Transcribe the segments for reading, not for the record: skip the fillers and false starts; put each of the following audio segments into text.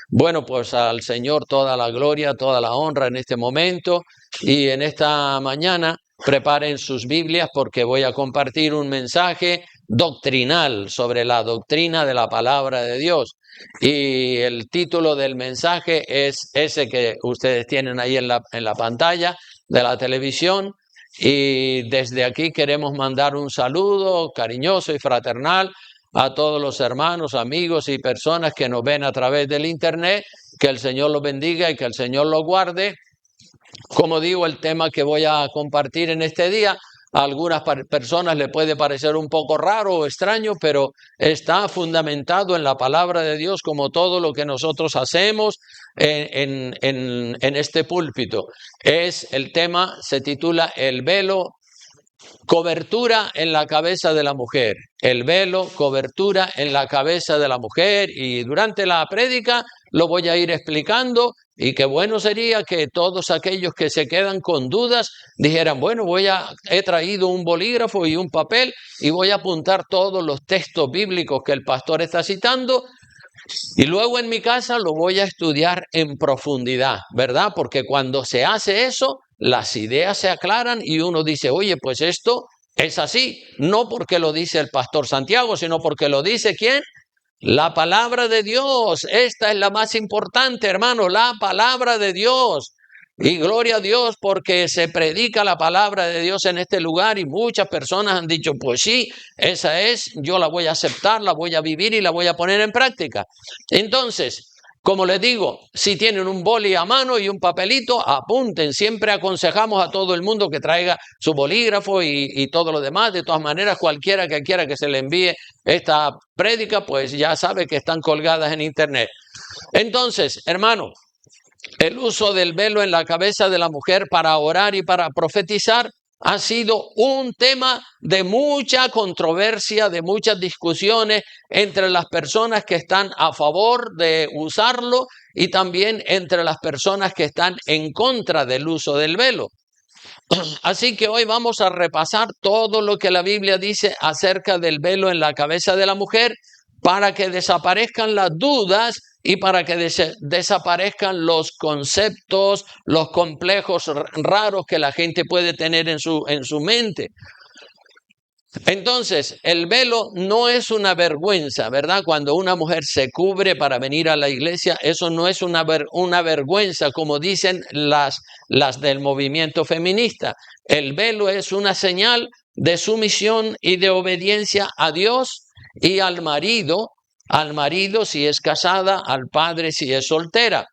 Bueno, pues al Señor toda la gloria, toda la honra en este momento y en esta mañana preparen sus Biblias porque voy a compartir un mensaje doctrinal sobre la doctrina de la palabra de Dios. Y el título del mensaje es ese que ustedes tienen ahí en la pantalla de la televisión. Y desde aquí queremos mandar un saludo cariñoso y fraternal a todos los hermanos, amigos y personas que nos ven a través del internet. Que el Señor los bendiga y que el Señor los guarde. Como digo, el tema que voy a compartir en este día, a algunas personas le puede parecer un poco raro o extraño, pero está fundamentado en la palabra de Dios, como todo lo que nosotros hacemos en este púlpito. El tema se titula El velo, cobertura en la cabeza de la mujer. El velo, cobertura en la cabeza de la mujer. Y durante la prédica lo voy a ir explicando. Y qué bueno sería que todos aquellos que se quedan con dudas dijeran, bueno, he traído un bolígrafo y un papel y voy a apuntar todos los textos bíblicos que el pastor está citando. Y luego en mi casa lo voy a estudiar en profundidad, ¿verdad? Porque cuando se hace eso, las ideas se aclaran y uno dice, oye, pues esto es así. No porque lo dice el pastor Santiago, sino porque lo dice ¿quién? La palabra de Dios. Esta es la más importante, hermano, la palabra de Dios. Y gloria a Dios porque se predica la palabra de Dios en este lugar y muchas personas han dicho, pues sí, esa es, yo la voy a aceptar, la voy a vivir y la voy a poner en práctica. Entonces, como les digo, si tienen un boli a mano y un papelito, apunten. Siempre aconsejamos a todo el mundo que traiga su bolígrafo y todo lo demás. De todas maneras, cualquiera que quiera que se le envíe esta prédica, pues ya sabe que están colgadas en internet. Entonces, hermano, el uso del velo en la cabeza de la mujer para orar y para profetizar ha sido un tema de mucha controversia, de muchas discusiones entre las personas que están a favor de usarlo y también entre las personas que están en contra del uso del velo. Así que hoy vamos a repasar todo lo que la Biblia dice acerca del velo en la cabeza de la mujer para que desaparezcan las dudas y para que desaparezcan los conceptos, los complejos raros que la gente puede tener en su mente. Entonces, el velo no es una vergüenza, ¿verdad? Cuando una mujer se cubre para venir a la iglesia, eso no es una vergüenza, como dicen las del movimiento feminista. El velo es una señal de sumisión y de obediencia a Dios y al marido si es casada, al padre si es soltera.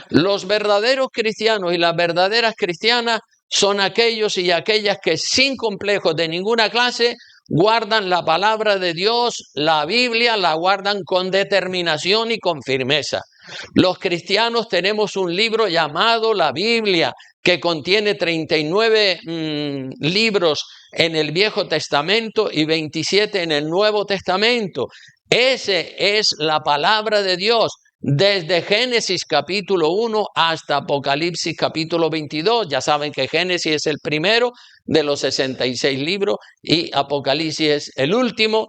Los verdaderos cristianos y las verdaderas cristianas son aquellos y aquellas que sin complejos de ninguna clase guardan la palabra de Dios, la Biblia, la guardan con determinación y con firmeza. Los cristianos tenemos un libro llamado la Biblia, que contiene 39 libros en el Viejo Testamento y 27 en el Nuevo Testamento. Ese es la palabra de Dios. Desde Génesis capítulo 1 hasta Apocalipsis capítulo 22. Ya saben que Génesis es el primero de los 66 libros y Apocalipsis es el último.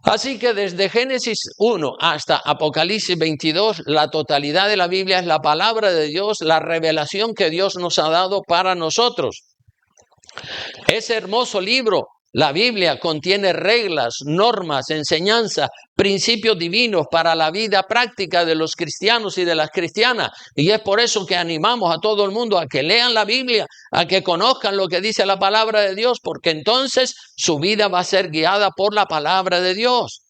Así que desde Génesis 1 hasta Apocalipsis 22, la totalidad de la Biblia es la palabra de Dios, la revelación que Dios nos ha dado para nosotros. Ese hermoso libro, la Biblia, contiene reglas, normas, enseñanzas, principios divinos para la vida práctica de los cristianos y de las cristianas. Y es por eso que animamos a todo el mundo a que lean la Biblia, a que conozcan lo que dice la palabra de Dios, porque entonces su vida va a ser guiada por la palabra de Dios.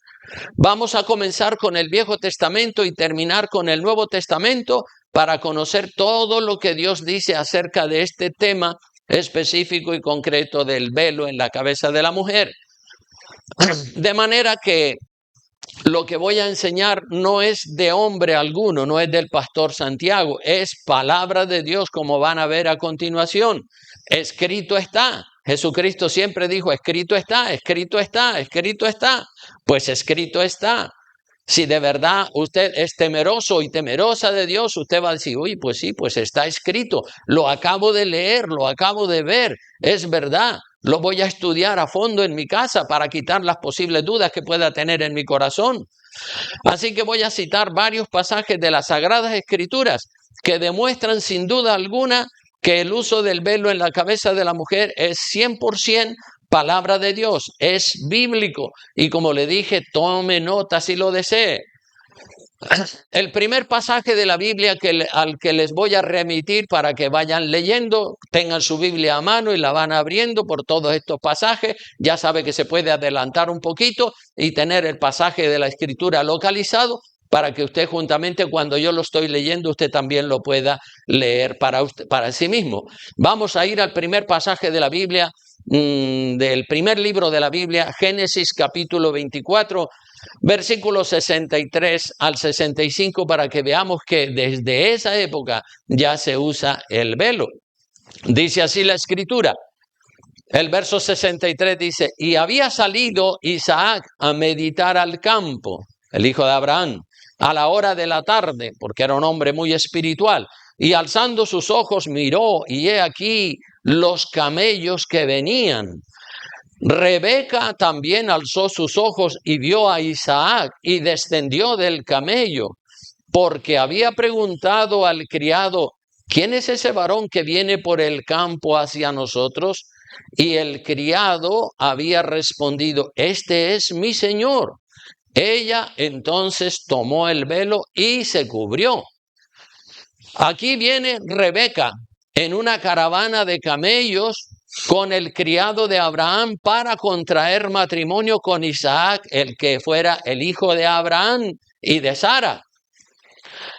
Vamos a comenzar con el Viejo Testamento y terminar con el Nuevo Testamento para conocer todo lo que Dios dice acerca de este tema específico y concreto del velo en la cabeza de la mujer. De manera que lo que voy a enseñar no es de hombre alguno, no es del pastor Santiago, es palabra de Dios, como van a ver a continuación. Escrito está. Jesucristo siempre dijo, escrito está, escrito está, escrito está. Pues escrito está. Si de verdad usted es temeroso y temerosa de Dios, usted va a decir, uy, pues sí, pues está escrito, lo acabo de leer, lo acabo de ver, es verdad, lo voy a estudiar a fondo en mi casa para quitar las posibles dudas que pueda tener en mi corazón. Así que voy a citar varios pasajes de las Sagradas Escrituras que demuestran sin duda alguna que el uso del velo en la cabeza de la mujer es 100% palabra de Dios, es bíblico. Y como le dije, tome nota si lo desee. El primer pasaje de la Biblia al que les voy a remitir para que vayan leyendo, tengan su Biblia a mano y la van abriendo por todos estos pasajes. Ya sabe que se puede adelantar un poquito y tener el pasaje de la Escritura localizado para que usted juntamente, cuando yo lo estoy leyendo, usted también lo pueda leer para sí mismo. Vamos a ir al primer pasaje de la Biblia, del primer libro de la Biblia, Génesis capítulo 24, versículos 63 al 65, para que veamos que desde esa época ya se usa el velo. Dice así la Escritura. El verso 63 dice: y había salido Isaac a meditar al campo, el hijo de Abraham, a la hora de la tarde, porque era un hombre muy espiritual, y alzando sus ojos miró, y he aquí los camellos que venían. Rebeca también alzó sus ojos y vio a Isaac y descendió del camello, porque había preguntado al criado: ¿quién es ese varón que viene por el campo hacia nosotros? Y el criado había respondido: este es mi señor. Ella entonces tomó el velo y se cubrió. Aquí viene Rebeca en una caravana de camellos con el criado de Abraham para contraer matrimonio con Isaac, el que fuera el hijo de Abraham y de Sara.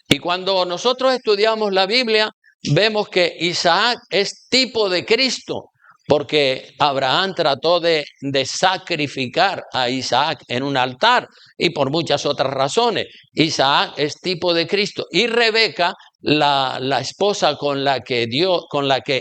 Y cuando nosotros estudiamos la Biblia, vemos que Isaac es tipo de Cristo, porque Abraham trató de sacrificar a Isaac en un altar y por muchas otras razones. Isaac es tipo de Cristo. Y Rebeca, la esposa con la que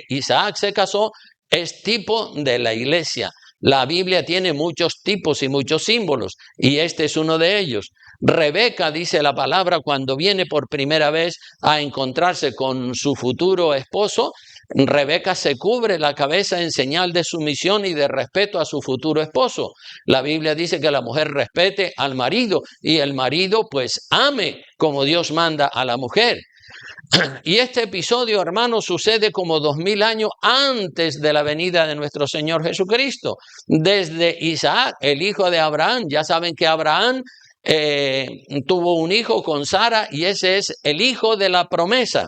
Isaac se casó, es tipo de la iglesia. La Biblia tiene muchos tipos y muchos símbolos, y este es uno de ellos. Rebeca, dice la palabra, cuando viene por primera vez a encontrarse con su futuro esposo, Rebeca se cubre la cabeza en señal de sumisión y de respeto a su futuro esposo. La Biblia dice que la mujer respete al marido y el marido pues ame como Dios manda a la mujer. Y este episodio, hermanos, sucede como 2000 años antes de la venida de nuestro Señor Jesucristo. Desde Isaac, el hijo de Abraham. Ya saben que Abraham tuvo un hijo con Sara y ese es el hijo de la promesa.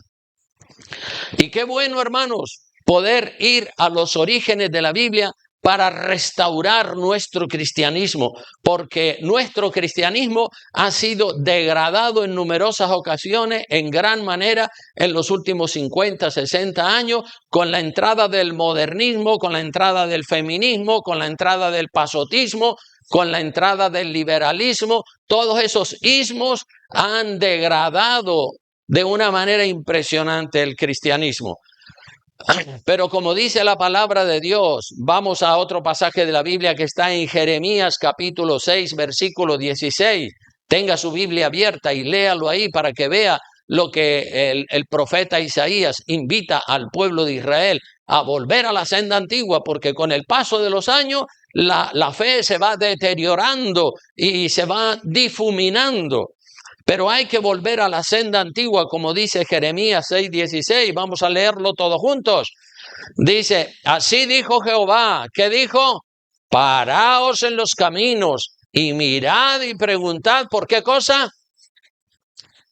Y qué bueno, hermanos, poder ir a los orígenes de la Biblia para restaurar nuestro cristianismo, porque nuestro cristianismo ha sido degradado en numerosas ocasiones, en gran manera, en los últimos 50, 60 años, con la entrada del modernismo, con la entrada del feminismo, con la entrada del pasotismo, con la entrada del liberalismo. Todos esos ismos han degradado de una manera impresionante el cristianismo. Pero como dice la palabra de Dios, vamos a otro pasaje de la Biblia que está en Jeremías capítulo 6, versículo 16. Tenga su Biblia abierta y léalo ahí para que vea lo que el profeta Isaías invita al pueblo de Israel a volver a la senda antigua, porque con el paso de los años la fe se va deteriorando y se va difuminando. Pero hay que volver a la senda antigua, como dice Jeremías 6:16. Vamos a leerlo todos juntos. Dice: así dijo Jehová. ¿Qué dijo? Paraos en los caminos y mirad y preguntad. ¿Por qué cosa?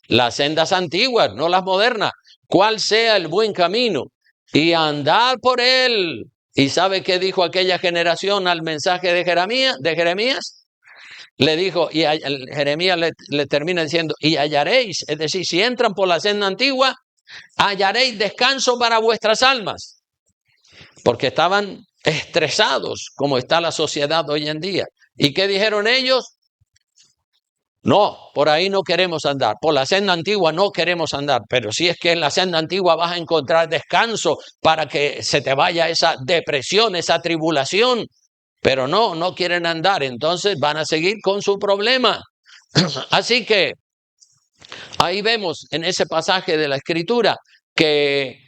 Las sendas antiguas, no las modernas. ¿Cuál sea el buen camino? Y andad por él. ¿Y sabe qué dijo aquella generación al mensaje de Jeremías? Le dijo, y Jeremías le termina diciendo: y hallaréis, es decir, si entran por la senda antigua, hallaréis descanso para vuestras almas, porque estaban estresados, como está la sociedad hoy en día. ¿Y qué dijeron ellos? No, por ahí no queremos andar, por la senda antigua no queremos andar, pero si es que en la senda antigua vas a encontrar descanso para que se te vaya esa depresión, esa tribulación. Pero no quieren andar, entonces van a seguir con su problema. Así que ahí vemos en ese pasaje de la Escritura que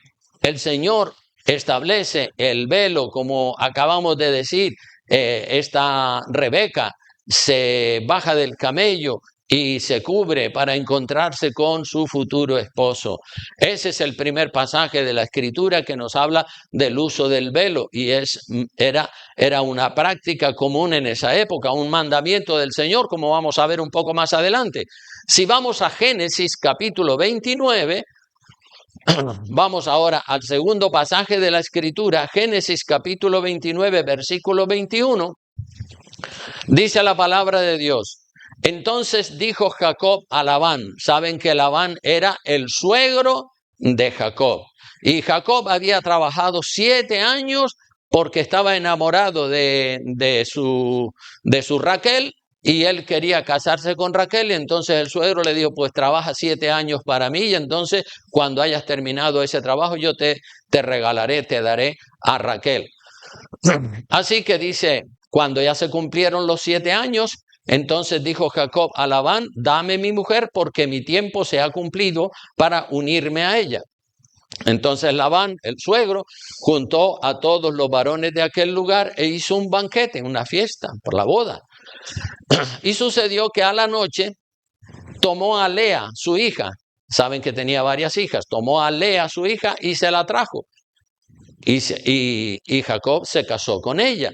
el Señor establece el velo, como acabamos de decir. Esta Rebeca se baja del camello y se cubre para encontrarse con su futuro esposo. Ese es el primer pasaje de la Escritura que nos habla del uso del velo, y era una práctica común en esa época, un mandamiento del Señor, como vamos a ver un poco más adelante. Si vamos a Génesis capítulo 29, vamos ahora al segundo pasaje de la Escritura, Génesis capítulo 29, versículo 21, dice la palabra de Dios: entonces dijo Jacob a Labán, saben que Labán era el suegro de Jacob, y Jacob había trabajado 7 años porque estaba enamorado de su Raquel, y él quería casarse con Raquel, y entonces el suegro le dijo, pues trabaja 7 años para mí, y entonces cuando hayas terminado ese trabajo yo te regalaré, te daré a Raquel. Así que dice, cuando ya se cumplieron los 7 años, entonces dijo Jacob a Labán, dame mi mujer porque mi tiempo se ha cumplido para unirme a ella. Entonces Labán, el suegro, juntó a todos los varones de aquel lugar e hizo un banquete, una fiesta por la boda. Y sucedió que a la noche tomó a Lea, su hija, saben que tenía varias hijas, tomó a Lea, su hija, y se la trajo. Y Jacob se casó con ella.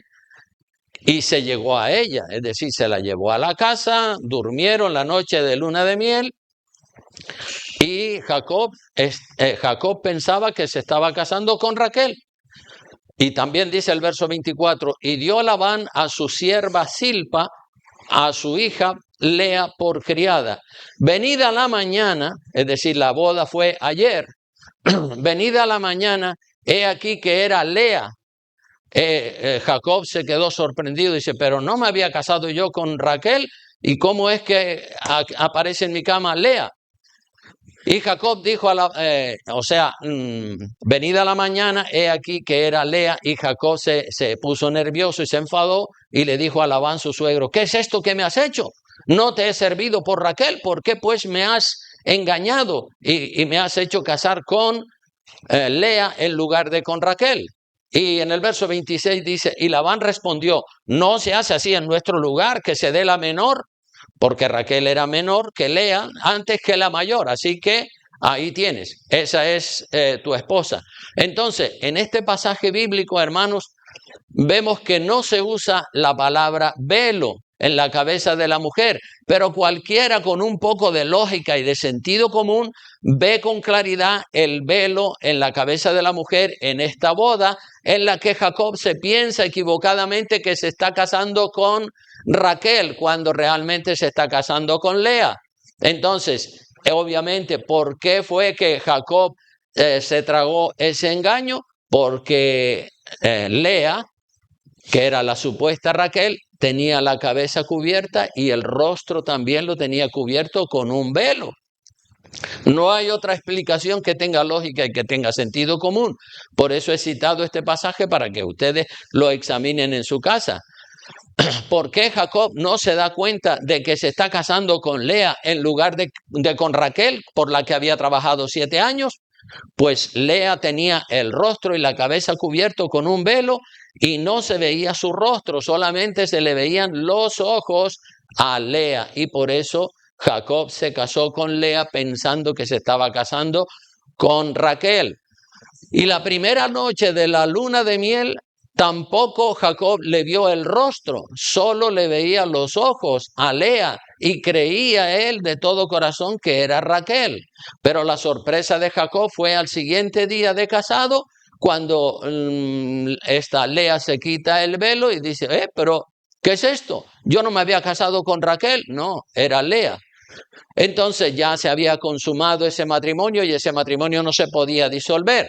Y se llegó a ella, es decir, se la llevó a la casa, durmieron la noche de luna de miel, y Jacob pensaba que se estaba casando con Raquel. Y también dice el verso 24, y dio Labán a su sierva Silpa, a su hija Lea por criada. Venida la mañana, es decir, la boda fue ayer, venida la mañana, he aquí que era Lea. Jacob se quedó sorprendido y dice, pero no me había casado yo con Raquel, ¿y cómo es que aparece en mi cama Lea? Y Jacob dijo venida la mañana, he aquí que era Lea, y Jacob se puso nervioso y se enfadó y le dijo a Labán su suegro, ¿qué es esto que me has hecho? No te he servido por Raquel, ¿por qué pues me has engañado y me has hecho casar con Lea en lugar de con Raquel? Y en el verso 26 dice, y Labán respondió, no se hace así en nuestro lugar, que se dé la menor, porque Raquel era menor que Lea antes que la mayor, así que ahí tienes, esa es tu esposa. Entonces, en este pasaje bíblico, hermanos, vemos que no se usa la palabra velo en la cabeza de la mujer, pero cualquiera con un poco de lógica y de sentido común ve con claridad el velo en la cabeza de la mujer en esta boda, en la que Jacob se piensa equivocadamente que se está casando con Raquel, cuando realmente se está casando con Lea. Entonces, obviamente, ¿por qué fue que Jacob se tragó ese engaño? Porque Lea, que era la supuesta Raquel, tenía la cabeza cubierta y el rostro también lo tenía cubierto con un velo. No hay otra explicación que tenga lógica y que tenga sentido común. Por eso he citado este pasaje para que ustedes lo examinen en su casa. ¿Por qué Jacob no se da cuenta de que se está casando con Lea en lugar de con Raquel, por la que había trabajado 7 años? Pues Lea tenía el rostro y la cabeza cubierto con un velo y no se veía su rostro, solamente se le veían los ojos a Lea, y por eso Jacob se casó con Lea pensando que se estaba casando con Raquel. Y la primera noche de la luna de miel tampoco Jacob le vio el rostro, solo le veía los ojos a Lea, y creía él de todo corazón que era Raquel. Pero la sorpresa de Jacob fue al siguiente día de casado, cuando esta Lea se quita el velo y dice, pero ¿qué es esto? Yo no me había casado con Raquel. No, era Lea. Entonces ya se había consumado ese matrimonio y ese matrimonio no se podía disolver.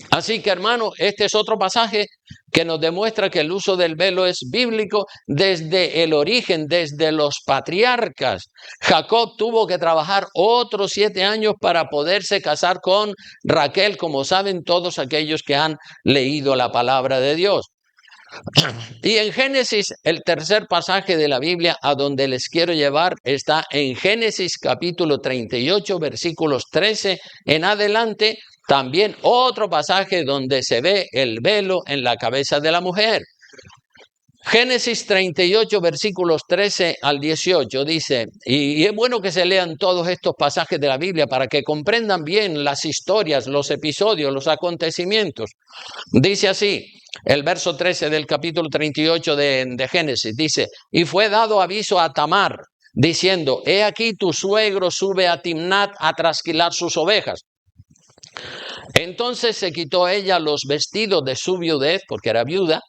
Así que, hermano, este es otro pasaje que nos demuestra que el uso del velo es bíblico desde el origen, desde los patriarcas. Jacob tuvo que trabajar otros 7 años para poderse casar con Raquel, como saben todos aquellos que han leído la palabra de Dios. Y en Génesis, el tercer pasaje de la Biblia a donde les quiero llevar está en Génesis capítulo 38, versículos 13 en adelante. También otro pasaje donde se ve el velo en la cabeza de la mujer. Génesis 38, versículos 13 al 18 dice, y es bueno que se lean todos estos pasajes de la Biblia para que comprendan bien las historias, los episodios, los acontecimientos. Dice así, el verso 13 del capítulo 38 de Génesis, dice, y fue dado aviso a Tamar, diciendo, he aquí tu suegro sube a Timnat a trasquilar sus ovejas. Entonces se quitó ella los vestidos de su viudez, porque era viuda,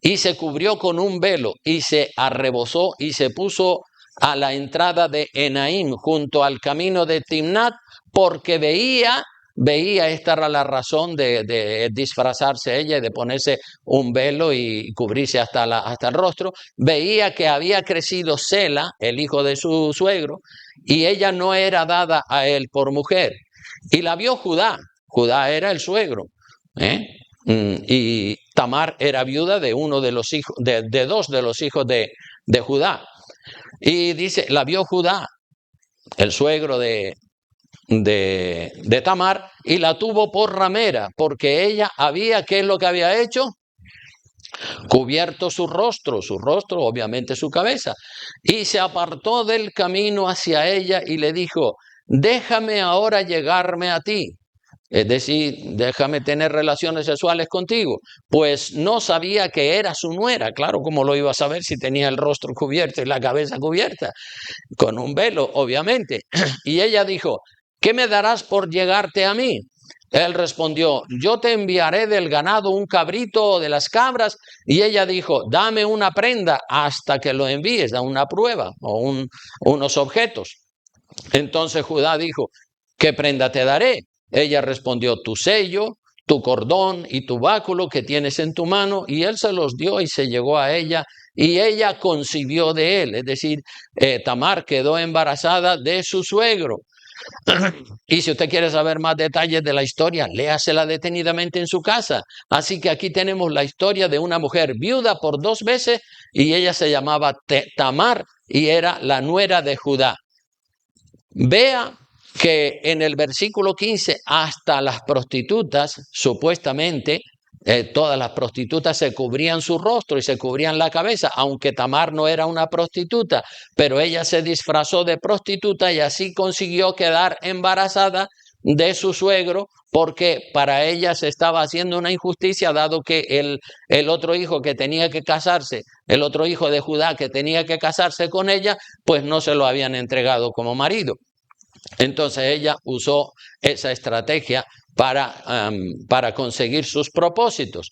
y se cubrió con un velo, y se arrebozó, y se puso a la entrada de Enaim, junto al camino de Timnat, porque veía, esta era la razón de disfrazarse ella y de ponerse un velo y cubrirse hasta el rostro, veía que había crecido Sela, el hijo de su suegro, y ella no era dada a él por mujer. Y la vio Judá. Judá era el suegro, y Tamar era viuda de uno de los hijos, de dos de los hijos de Judá. Y dice, la vio Judá, el suegro de Tamar, y la tuvo por ramera, porque ella había, ¿qué es lo que había hecho? Cubierto su rostro, obviamente su cabeza, y se apartó del camino hacia ella y le dijo, déjame ahora llegarme a ti. Es decir, déjame tener relaciones sexuales contigo. Pues no sabía que era su nuera. Claro, ¿cómo lo iba a saber si tenía el rostro cubierto y la cabeza cubierta? Con un velo, obviamente. Y ella dijo, ¿qué me darás por llegarte a mí? Él respondió, yo te enviaré del ganado un cabrito o de las cabras. Y ella dijo, dame una prenda hasta que lo envíes, da una prueba o unos objetos. Entonces Judá dijo, ¿qué prenda te daré? Ella respondió, tu sello, tu cordón y tu báculo que tienes en tu mano, y él se los dio y se llegó a ella, y ella concibió de él, es decir, Tamar quedó embarazada de su suegro. Y si usted quiere saber más detalles de la historia, léasela detenidamente en su casa. Así que aquí tenemos la historia de una mujer viuda por 2 veces, y ella se llamaba Tamar y era la nuera de Judá. Vea que en el versículo 15 hasta las prostitutas, supuestamente, todas las prostitutas se cubrían su rostro y se cubrían la cabeza, aunque Tamar no era una prostituta, pero ella se disfrazó de prostituta y así consiguió quedar embarazada de su suegro, porque para ella se estaba haciendo una injusticia, dado que el otro hijo que tenía que casarse, el otro hijo de Judá que tenía que casarse con ella, pues no se lo habían entregado como marido. Entonces ella usó esa estrategia para conseguir sus propósitos.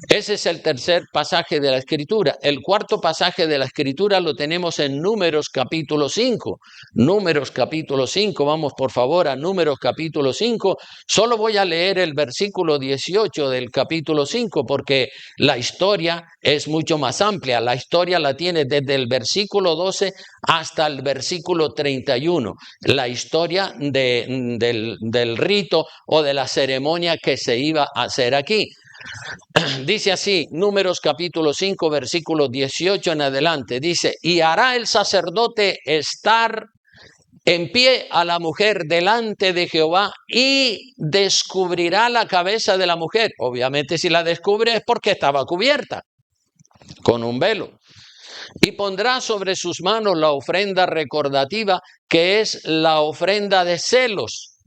Ese es el tercer pasaje de la Escritura. El cuarto pasaje de la Escritura lo tenemos en Números capítulo 5. Números capítulo 5, vamos por favor a Números capítulo 5. Solo voy a leer el versículo 18 del capítulo 5 porque la historia es mucho más amplia. La historia la tiene desde el versículo 12 hasta el versículo 31. La historia del rito o de la ceremonia que se iba a hacer aquí. Dice así, Números capítulo 5, versículo 18 en adelante, dice, y hará el sacerdote estar en pie a la mujer delante de Jehová y descubrirá la cabeza de la mujer. Obviamente si la descubre es porque estaba cubierta con un velo. Y pondrá sobre sus manos la ofrenda recordativa, que es la ofrenda de celos.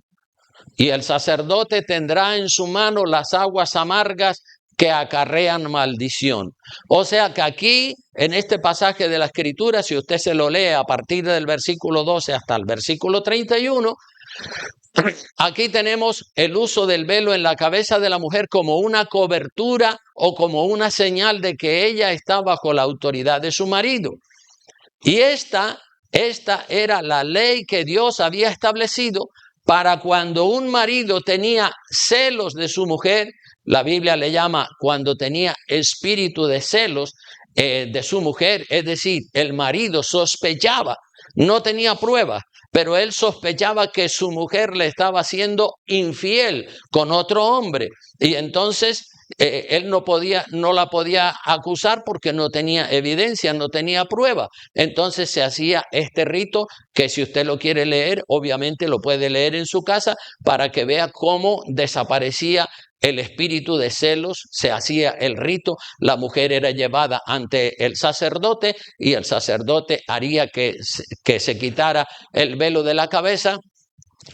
Y el sacerdote tendrá en su mano las aguas amargas que acarrean maldición. O sea que aquí, en este pasaje de la Escritura, si usted se lo lee a partir del versículo 12 hasta el versículo 31, aquí tenemos el uso del velo en la cabeza de la mujer como una cobertura o como una señal de que ella está bajo la autoridad de su marido. Y esta era la ley que Dios había establecido para cuando un marido tenía celos de su mujer. La Biblia le llama cuando tenía espíritu de celos de su mujer, es decir, el marido sospechaba, no tenía pruebas, pero él sospechaba que su mujer le estaba siendo infiel con otro hombre. Y entonces él no la podía acusar porque no tenía evidencia, no tenía prueba. Entonces se hacía este rito que, si usted lo quiere leer, obviamente lo puede leer en su casa para que vea cómo desaparecía el espíritu de celos. Se hacía el rito, la mujer era llevada ante el sacerdote y el sacerdote haría que se quitara el velo de la cabeza,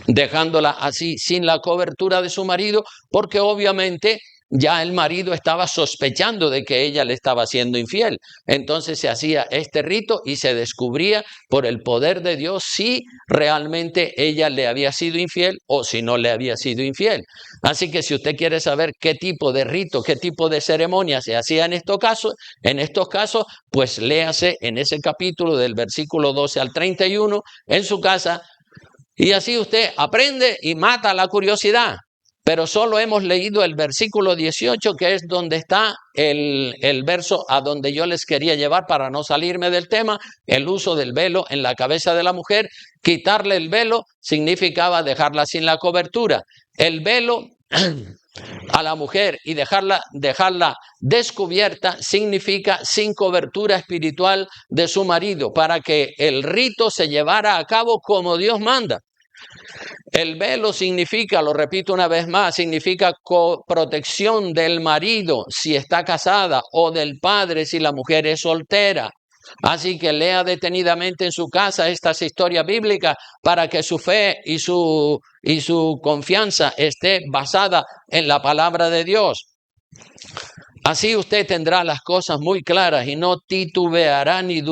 dejándola así sin la cobertura de su marido, porque obviamente ya el marido estaba sospechando de que ella le estaba siendo infiel. Entonces se hacía este rito y se descubría por el poder de Dios si realmente ella le había sido infiel o si no le había sido infiel. Así que si usted quiere saber qué tipo de rito, qué tipo de ceremonia se hacía en estos casos, pues léase en ese capítulo del versículo 12 al 31 en su casa. Y así usted aprende y mata la curiosidad. Pero solo hemos leído el versículo 18, que es donde está el verso a donde yo les quería llevar para no salirme del tema. El uso del velo en la cabeza de la mujer. Quitarle el velo significaba dejarla sin la cobertura. El velo a la mujer y dejarla descubierta significa sin cobertura espiritual de su marido, para que el rito se llevara a cabo como Dios manda. El velo significa, lo repito una vez más, significa protección del marido si está casada o del padre si la mujer es soltera. Así que lea detenidamente en su casa estas historias bíblicas para que su fe y su confianza esté basada en la palabra de Dios. Así usted tendrá las cosas muy claras y no titubeará ni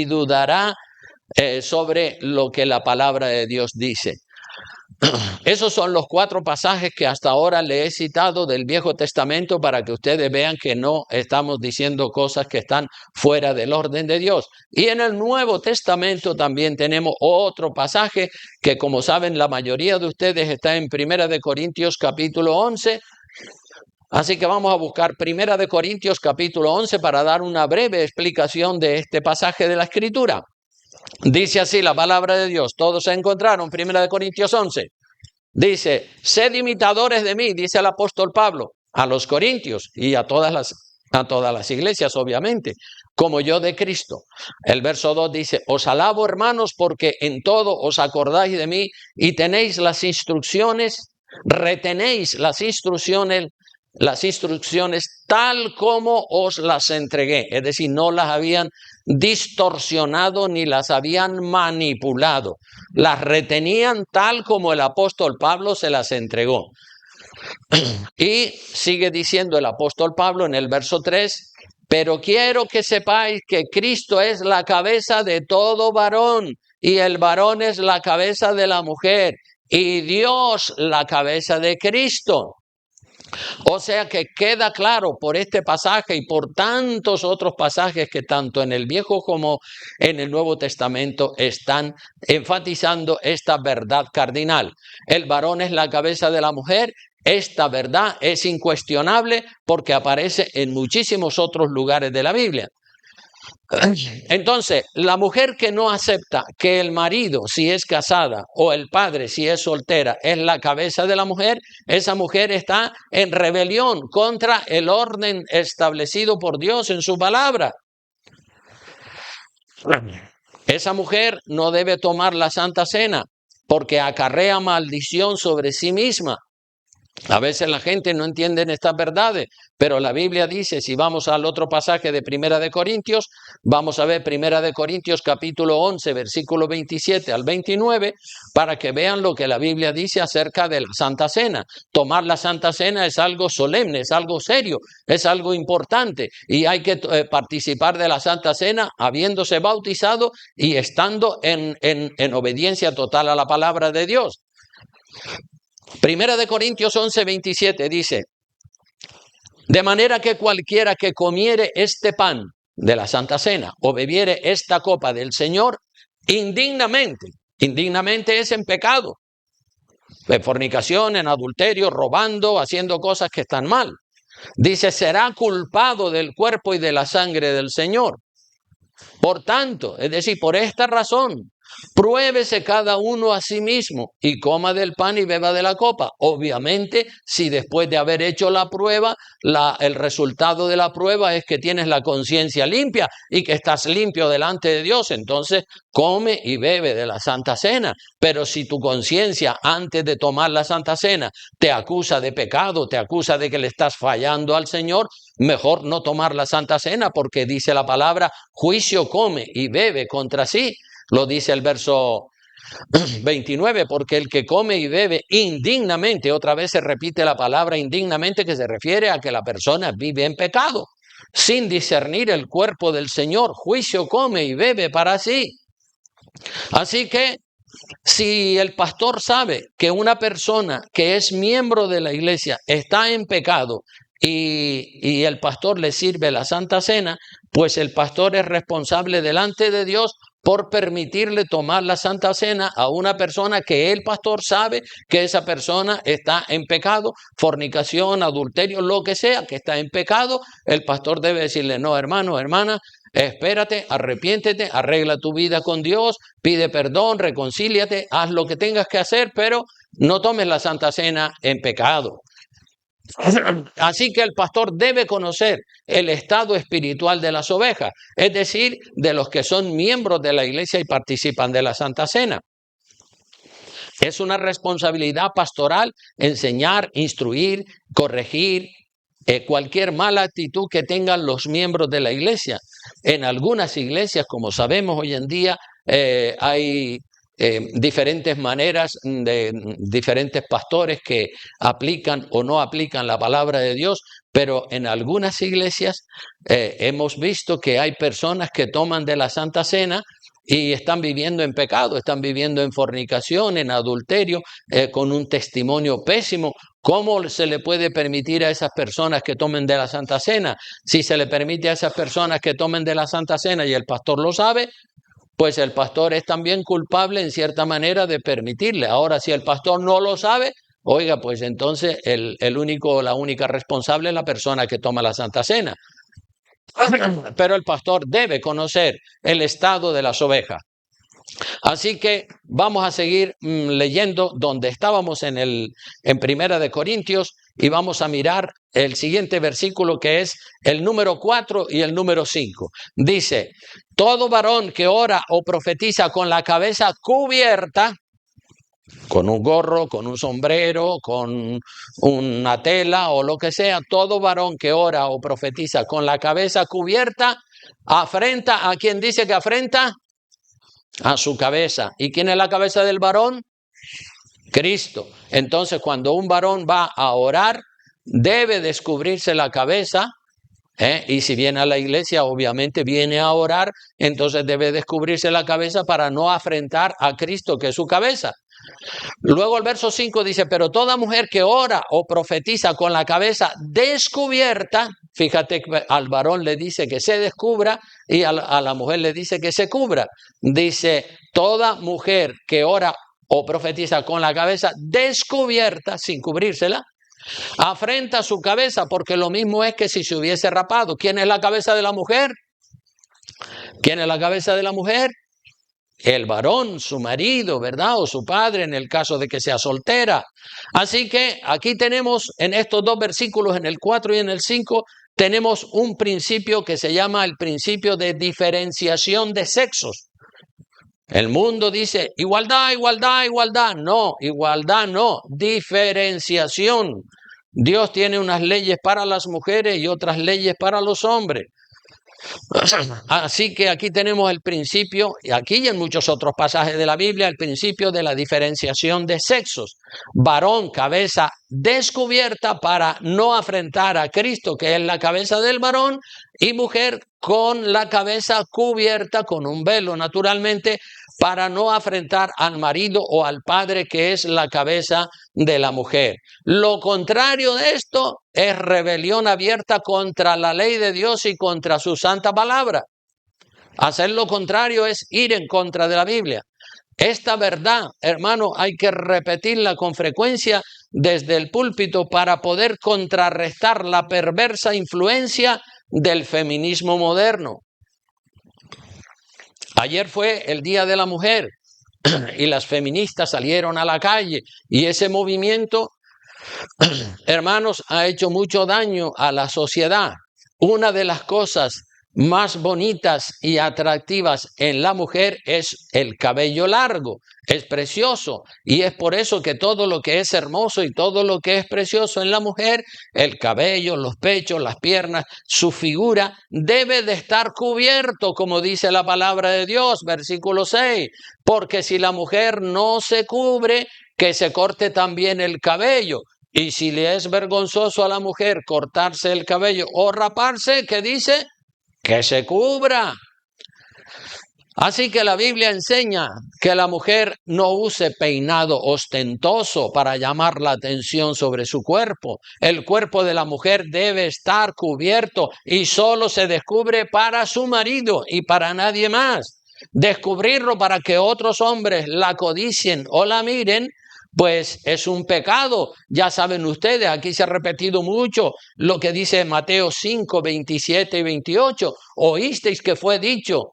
dudará sobre lo que la palabra de Dios dice. Esos son los 4 pasajes que hasta ahora le he citado del Viejo Testamento para que ustedes vean que no estamos diciendo cosas que están fuera del orden de Dios. Y en el Nuevo Testamento también tenemos otro pasaje que, como saben, la mayoría de ustedes está en 1 Corintios capítulo 11. Así que vamos a buscar 1 Corintios capítulo 11 para dar una breve explicación de este pasaje de la Escritura. Dice así la palabra de Dios. Todos se encontraron, 1 Corintios 11. Dice, sed imitadores de mí, dice el apóstol Pablo, a los corintios y a todas las iglesias, obviamente, como yo de Cristo. El verso 2 dice, os alabo, hermanos, porque en todo os acordáis de mí y tenéis las instrucciones, retenéis las instrucciones tal como os las entregué. Es decir, no las habían distorsionado ni las habían manipulado. Las retenían tal como el apóstol Pablo se las entregó. Y sigue diciendo el apóstol Pablo en el verso 3, pero quiero que sepáis que Cristo es la cabeza de todo varón y el varón es la cabeza de la mujer y Dios la cabeza de Cristo. O sea que queda claro por este pasaje y por tantos otros pasajes que tanto en el Viejo como en el Nuevo Testamento están enfatizando esta verdad cardinal. El varón es la cabeza de la mujer. Esta verdad es incuestionable porque aparece en muchísimos otros lugares de la Biblia. Entonces, la mujer que no acepta que el marido, si es casada, o el padre, si es soltera, es la cabeza de la mujer, esa mujer está en rebelión contra el orden establecido por Dios en su palabra. Esa mujer no debe tomar la Santa Cena porque acarrea maldición sobre sí misma. A veces la gente no entiende estas verdades, pero la Biblia dice, si vamos al otro pasaje de 1 Corintios, vamos a ver 1 Corintios capítulo 11, versículo 27 al 29, para que vean lo que la Biblia dice acerca de la Santa Cena. Tomar la Santa Cena es algo solemne, es algo serio, es algo importante, y hay que participar de la Santa Cena habiéndose bautizado y estando en obediencia total a la palabra de Dios. 1 Corintios 11, 27 dice, de manera que cualquiera que comiere este pan de la Santa Cena o bebiere esta copa del Señor indignamente es en pecado, en fornicación, en adulterio, robando, haciendo cosas que están mal. Dice, será culpado del cuerpo y de la sangre del Señor. Por tanto, es decir, por esta razón, Pruébese cada uno a sí mismo y coma del pan y beba de la copa. Obviamente, si después de haber hecho la prueba, el resultado de la prueba es que tienes la conciencia limpia y que estás limpio delante de Dios, entonces come y bebe de la Santa Cena. Pero si tu conciencia antes de tomar la Santa Cena te acusa de pecado, te acusa de que le estás fallando al Señor, mejor no tomar la Santa Cena, porque dice la palabra, juicio come y bebe contra sí. Lo dice el verso 29, porque el que come y bebe indignamente, otra vez se repite la palabra indignamente, que se refiere a que la persona vive en pecado, sin discernir el cuerpo del Señor, juicio come y bebe para sí. Así que si el pastor sabe que una persona que es miembro de la iglesia está en pecado y el pastor le sirve la Santa Cena, pues el pastor es responsable delante de Dios por permitirle tomar la Santa Cena a una persona que el pastor sabe que esa persona está en pecado, fornicación, adulterio, lo que sea, que está en pecado. El pastor debe decirle, no, hermano, hermana, espérate, arrepiéntete, arregla tu vida con Dios, pide perdón, reconcíliate, haz lo que tengas que hacer, pero no tomes la Santa Cena en pecado. Así que el pastor debe conocer el estado espiritual de las ovejas, es decir, de los que son miembros de la iglesia y participan de la Santa Cena. Es una responsabilidad pastoral enseñar, instruir, corregir cualquier mala actitud que tengan los miembros de la iglesia. En algunas iglesias, como sabemos hoy en día, hay diferentes maneras de diferentes pastores que aplican o no aplican la palabra de Dios, pero en algunas iglesias hemos visto que hay personas que toman de la Santa Cena y están viviendo en pecado, están viviendo en fornicación, en adulterio, con un testimonio pésimo. ¿Cómo se le puede permitir a esas personas que tomen de la Santa Cena? Si se le permite a esas personas que tomen de la Santa Cena y el pastor lo sabe, pues el pastor es también culpable en cierta manera de permitirle. Ahora, si el pastor no lo sabe, oiga, pues entonces la única responsable es la persona que toma la Santa Cena. Pero el pastor debe conocer el estado de las ovejas. Así que vamos a seguir leyendo donde estábamos en Primera de Corintios y vamos a mirar el siguiente versículo, que es el número 4 y el número 5. Dice, todo varón que ora o profetiza con la cabeza cubierta, con un gorro, con un sombrero, con una tela o lo que sea, todo varón que ora o profetiza con la cabeza cubierta, afrenta. ¿A quién dice que afrenta? A su cabeza. ¿Y quién es la cabeza del varón? Cristo. Entonces, cuando un varón va a orar, debe descubrirse la cabeza, y si viene a la iglesia, obviamente viene a orar, entonces debe descubrirse la cabeza para no afrentar a Cristo, que es su cabeza. Luego el verso 5 dice, pero toda mujer que ora o profetiza con la cabeza descubierta, fíjate que al varón le dice que se descubra y a la mujer le dice que se cubra. Dice, toda mujer que ora o profetiza con la cabeza descubierta, sin cubrírsela, afrenta su cabeza, porque lo mismo es que si se hubiese rapado. ¿Quién es la cabeza de la mujer? ¿Quién es la cabeza de la mujer? El varón, su marido, ¿verdad? O su padre, en el caso de que sea soltera. Así que aquí tenemos en estos dos versículos, en el 4 y en el 5, tenemos un principio que se llama el principio de diferenciación de sexos. El mundo dice igualdad, igualdad, igualdad. No, igualdad no, diferenciación. Dios tiene unas leyes para las mujeres y otras leyes para los hombres. Así que aquí tenemos el principio, y aquí y en muchos otros pasajes de la Biblia, el principio de la diferenciación de sexos. Varón, cabeza descubierta para no afrentar a Cristo, que es la cabeza del varón, y mujer con la cabeza cubierta con un velo, naturalmente, para no afrentar al marido o al padre, que es la cabeza de la mujer. Lo contrario de esto es rebelión abierta contra la ley de Dios y contra su santa palabra. Hacer lo contrario es ir en contra de la Biblia. Esta verdad, hermano, hay que repetirla con frecuencia desde el púlpito para poder contrarrestar la perversa influencia del feminismo moderno. Ayer fue el Día de la Mujer y las feministas salieron a la calle y ese movimiento, hermanos, ha hecho mucho daño a la sociedad. Una de las cosas más bonitas y atractivas en la mujer es el cabello largo, es precioso y es por eso que todo lo que es hermoso y todo lo que es precioso en la mujer, el cabello, los pechos, las piernas, su figura debe de estar cubierto, como dice la palabra de Dios, versículo 6, porque si la mujer no se cubre, que se corte también el cabello. Y si le es vergonzoso a la mujer cortarse el cabello o raparse, ¿qué dice? Que se cubra. Así que la Biblia enseña que la mujer no use peinado ostentoso para llamar la atención sobre su cuerpo. El cuerpo de la mujer debe estar cubierto y solo se descubre para su marido y para nadie más. Descubrirlo para que otros hombres la codicien o la miren, pues es un pecado. Ya saben ustedes, aquí se ha repetido mucho lo que dice Mateo 5, 27 y 28. Oísteis que fue dicho,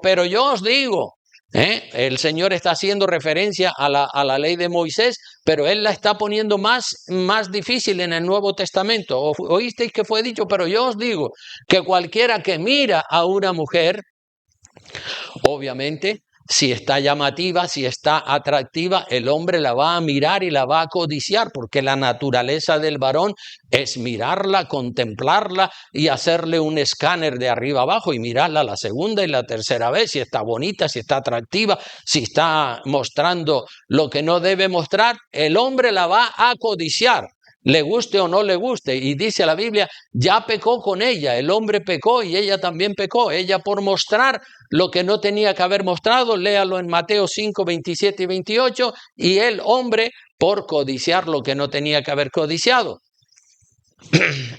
pero yo os digo. El Señor está haciendo referencia a la ley de Moisés, pero Él la está poniendo más difícil en el Nuevo Testamento. Oísteis que fue dicho, pero yo os digo que cualquiera que mira a una mujer, obviamente, si está llamativa, si está atractiva, el hombre la va a mirar y la va a codiciar, porque la naturaleza del varón es mirarla, contemplarla y hacerle un escáner de arriba abajo y mirarla la segunda y la tercera vez, si está bonita, si está atractiva, si está mostrando lo que no debe mostrar, el hombre la va a codiciar. Le guste o no le guste, y dice la Biblia, ya pecó con ella, el hombre pecó y ella también pecó, ella por mostrar lo que no tenía que haber mostrado, léalo en Mateo 5, 27 y 28, y el hombre por codiciar lo que no tenía que haber codiciado.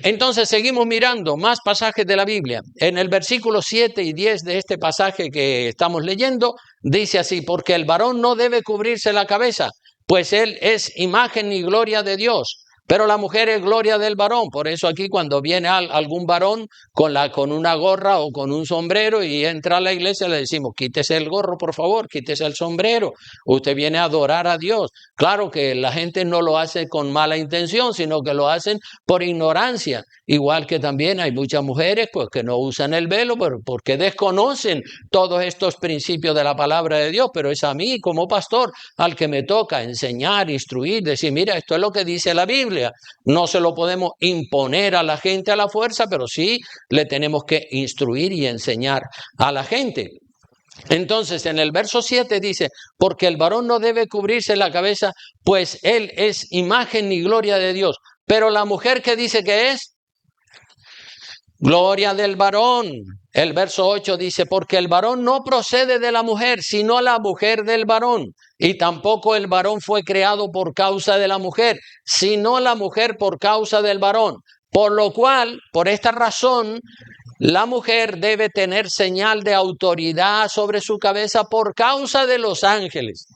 Entonces seguimos mirando más pasajes de la Biblia. En el versículo 7 y 10 de este pasaje que estamos leyendo, dice así, porque el varón no debe cubrirse la cabeza, pues él es imagen y gloria de Dios. Pero la mujer es gloria del varón. Por eso aquí cuando viene algún varón con una gorra o con un sombrero y entra a la iglesia, le decimos, quítese el gorro, por favor, quítese el sombrero. Usted viene a adorar a Dios. Claro que la gente no lo hace con mala intención, sino que lo hacen por ignorancia. Igual que también hay muchas mujeres pues, que no usan el velo porque desconocen todos estos principios de la palabra de Dios. Pero es a mí como pastor al que me toca enseñar, instruir, decir, mira, esto es lo que dice la Biblia. No se lo podemos imponer a la gente a la fuerza, pero sí le tenemos que instruir y enseñar a la gente. Entonces en el verso 7 dice, porque el varón no debe cubrirse la cabeza, pues él es imagen y gloria de Dios. Pero la mujer, ¿qué dice que es? Gloria del varón. El verso 8 dice, porque el varón no procede de la mujer, sino la mujer del varón. Y tampoco el varón fue creado por causa de la mujer, sino la mujer por causa del varón. Por lo cual, por esta razón, la mujer debe tener señal de autoridad sobre su cabeza por causa de los ángeles.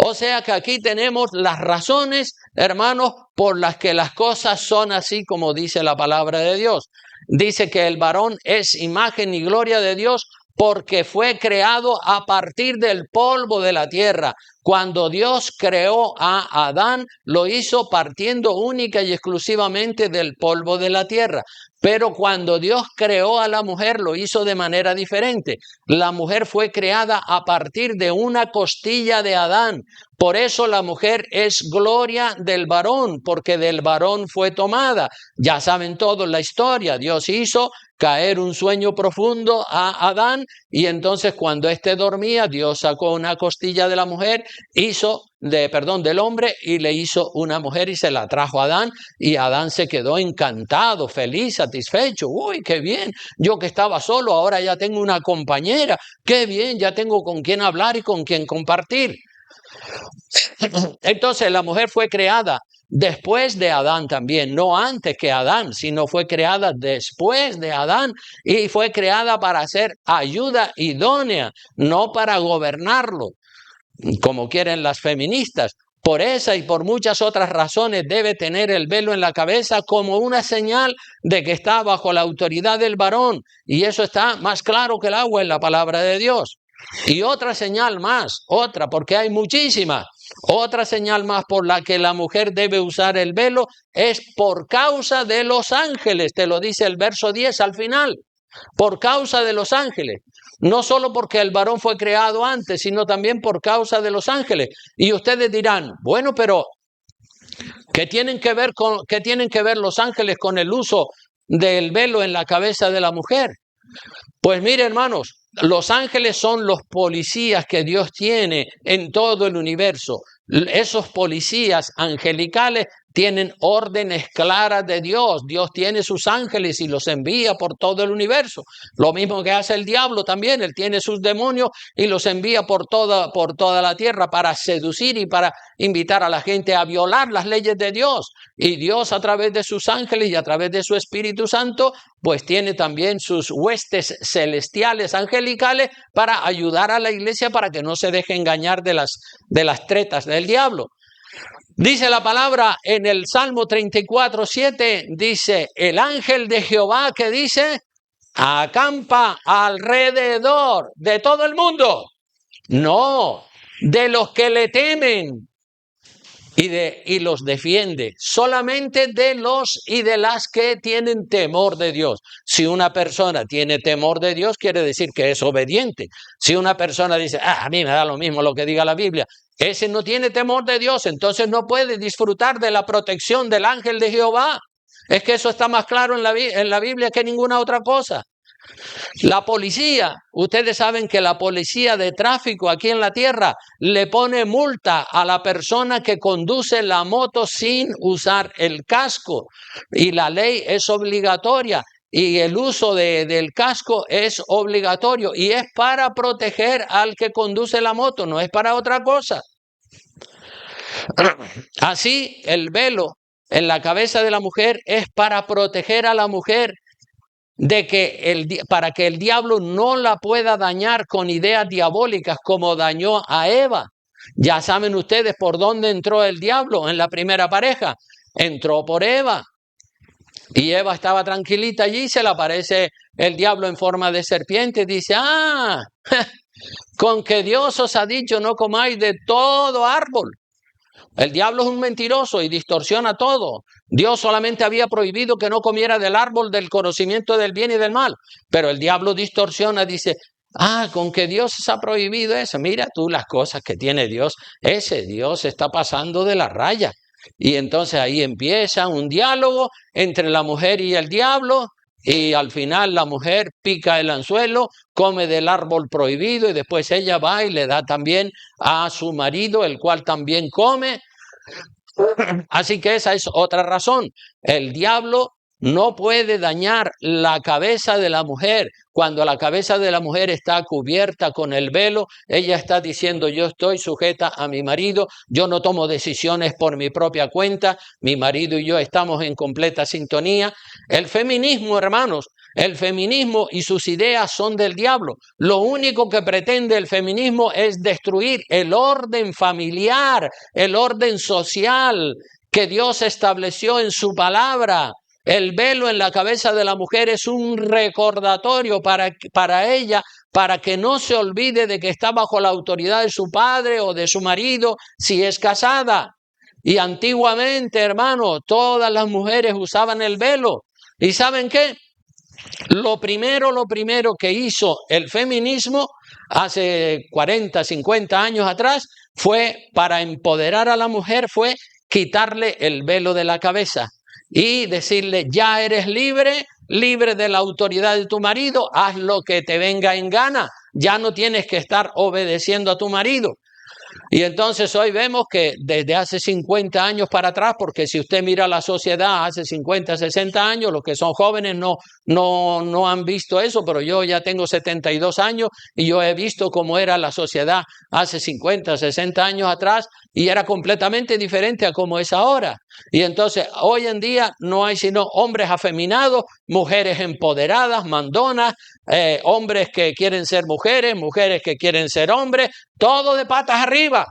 O sea que aquí tenemos las razones, hermanos, por las que las cosas son así como dice la palabra de Dios. Dice que el varón es imagen y gloria de Dios porque fue creado a partir del polvo de la tierra. Cuando Dios creó a Adán, lo hizo partiendo única y exclusivamente del polvo de la tierra. Pero cuando Dios creó a la mujer, lo hizo de manera diferente. La mujer fue creada a partir de una costilla de Adán. Por eso la mujer es gloria del varón, porque del varón fue tomada. Ya saben todos la historia. Dios hizo caer un sueño profundo a Adán y entonces cuando éste dormía, Dios sacó una costilla de la mujer, del hombre y le hizo una mujer y se la trajo a Adán y Adán se quedó encantado, feliz, satisfecho. Uy, qué bien, yo que estaba solo, ahora ya tengo una compañera, qué bien, ya tengo con quién hablar y con quién compartir. Entonces la mujer fue creada después de Adán también, no antes que Adán, sino fue creada después de Adán y fue creada para ser ayuda idónea, no para gobernarlo, como quieren las feministas. Por esa y por muchas otras razones debe tener el velo en la cabeza como una señal de que está bajo la autoridad del varón. Y eso está más claro que el agua en la palabra de Dios. Y otra señal más, otra, porque hay muchísimas. Otra señal más por la que la mujer debe usar el velo es por causa de los ángeles. Te lo dice el verso 10 al final. Por causa de los ángeles. No solo porque el varón fue creado antes, sino también por causa de los ángeles. Y ustedes dirán, bueno, pero ¿qué tienen que ver los ángeles con el uso del velo en la cabeza de la mujer? Pues mire, hermanos, los ángeles son los policías que Dios tiene en todo el universo. Esos policías angelicales tienen órdenes claras de Dios. Dios tiene sus ángeles y los envía por todo el universo. Lo mismo que hace el diablo también. Él tiene sus demonios y los envía por toda la tierra para seducir y para invitar a la gente a violar las leyes de Dios. Y Dios, a través de sus ángeles y a través de su Espíritu Santo, pues tiene también sus huestes celestiales angelicales para ayudar a la iglesia para que no se deje engañar de las tretas del diablo. Dice la palabra en el Salmo 34:7, dice, el ángel de Jehová, que dice, acampa alrededor de todo el mundo. No, de los que le temen. Y los defiende, solamente de los y de las que tienen temor de Dios. Si una persona tiene temor de Dios, quiere decir que es obediente. Si una persona dice, a mí me da lo mismo lo que diga la Biblia, ese no tiene temor de Dios, entonces no puede disfrutar de la protección del ángel de Jehová. Es que eso está más claro en la Biblia que ninguna otra cosa. La policía, ustedes saben que la policía de tráfico aquí en la tierra le pone multa a la persona que conduce la moto sin usar el casco. Y la ley es obligatoria y el uso del casco es obligatorio y es para proteger al que conduce la moto, no es para otra cosa. Así, el velo en la cabeza de la mujer es para proteger a la mujer para que el diablo no la pueda dañar con ideas diabólicas como dañó a Eva. Ya saben ustedes por dónde entró el diablo en la primera pareja. Entró por Eva. Y Eva estaba tranquilita allí, se le aparece el diablo en forma de serpiente. Dice, con que Dios os ha dicho no comáis de todo árbol. El diablo es un mentiroso y distorsiona todo. Dios solamente había prohibido que no comiera del árbol del conocimiento del bien y del mal. Pero el diablo distorsiona, dice, con que Dios ha prohibido eso. Mira tú las cosas que tiene Dios. Ese Dios está pasando de la raya. Y entonces ahí empieza un diálogo entre la mujer y el diablo. Y al final la mujer pica el anzuelo, come del árbol prohibido y después ella va y le da también a su marido, el cual también come. Así que esa es otra razón. El diablo no puede dañar la cabeza de la mujer. Cuando la cabeza de la mujer está cubierta con el velo, ella está diciendo, yo estoy sujeta a mi marido, yo no tomo decisiones por mi propia cuenta, mi marido y yo estamos en completa sintonía. El feminismo, hermanos, el feminismo y sus ideas son del diablo. Lo único que pretende el feminismo es destruir el orden familiar, el orden social que Dios estableció en su palabra. El velo en la cabeza de la mujer es un recordatorio para ella, para que no se olvide de que está bajo la autoridad de su padre o de su marido si es casada. Y antiguamente, hermano, todas las mujeres usaban el velo. ¿Y saben qué? Lo primero que hizo el feminismo hace 40, 50 años atrás fue para empoderar a la mujer, fue quitarle el velo de la cabeza y decirle, ya eres libre de la autoridad de tu marido, haz lo que te venga en gana, ya no tienes que estar obedeciendo a tu marido. Y entonces hoy vemos que desde hace 50 años para atrás, porque si usted mira la sociedad hace 50, 60 años, los que son jóvenes no han visto eso, pero yo ya tengo 72 años y yo he visto cómo era la sociedad hace 50, 60 años atrás y era completamente diferente a como es ahora. Y entonces hoy en día no hay sino hombres afeminados, mujeres empoderadas, mandonas, hombres que quieren ser mujeres, mujeres que quieren ser hombres, todo de patas arriba.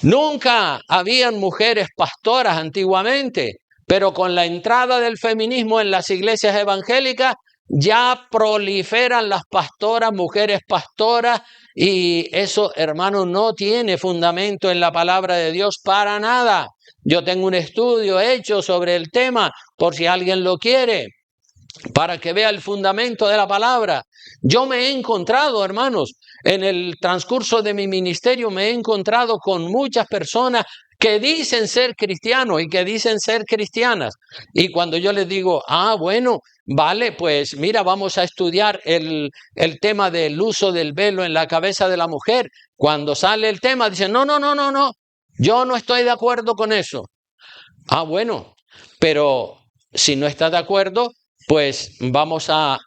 Nunca habían mujeres pastoras antiguamente, pero con la entrada del feminismo en las iglesias evangélicas, ya proliferan las pastoras, mujeres pastoras, y eso, hermano, no tiene fundamento en la palabra de Dios para nada. Yo tengo un estudio hecho sobre el tema, por si alguien lo quiere, para que vea el fundamento de la palabra. Yo me he encontrado, hermanos, en el transcurso de mi ministerio, me he encontrado con muchas personas que dicen ser cristianos y que dicen ser cristianas. Y cuando yo les digo, bueno, vale, pues mira, vamos a estudiar el tema del uso del velo en la cabeza de la mujer. Cuando sale el tema, dicen, no, yo no estoy de acuerdo con eso. Bueno, pero si no está de acuerdo, pues vamos a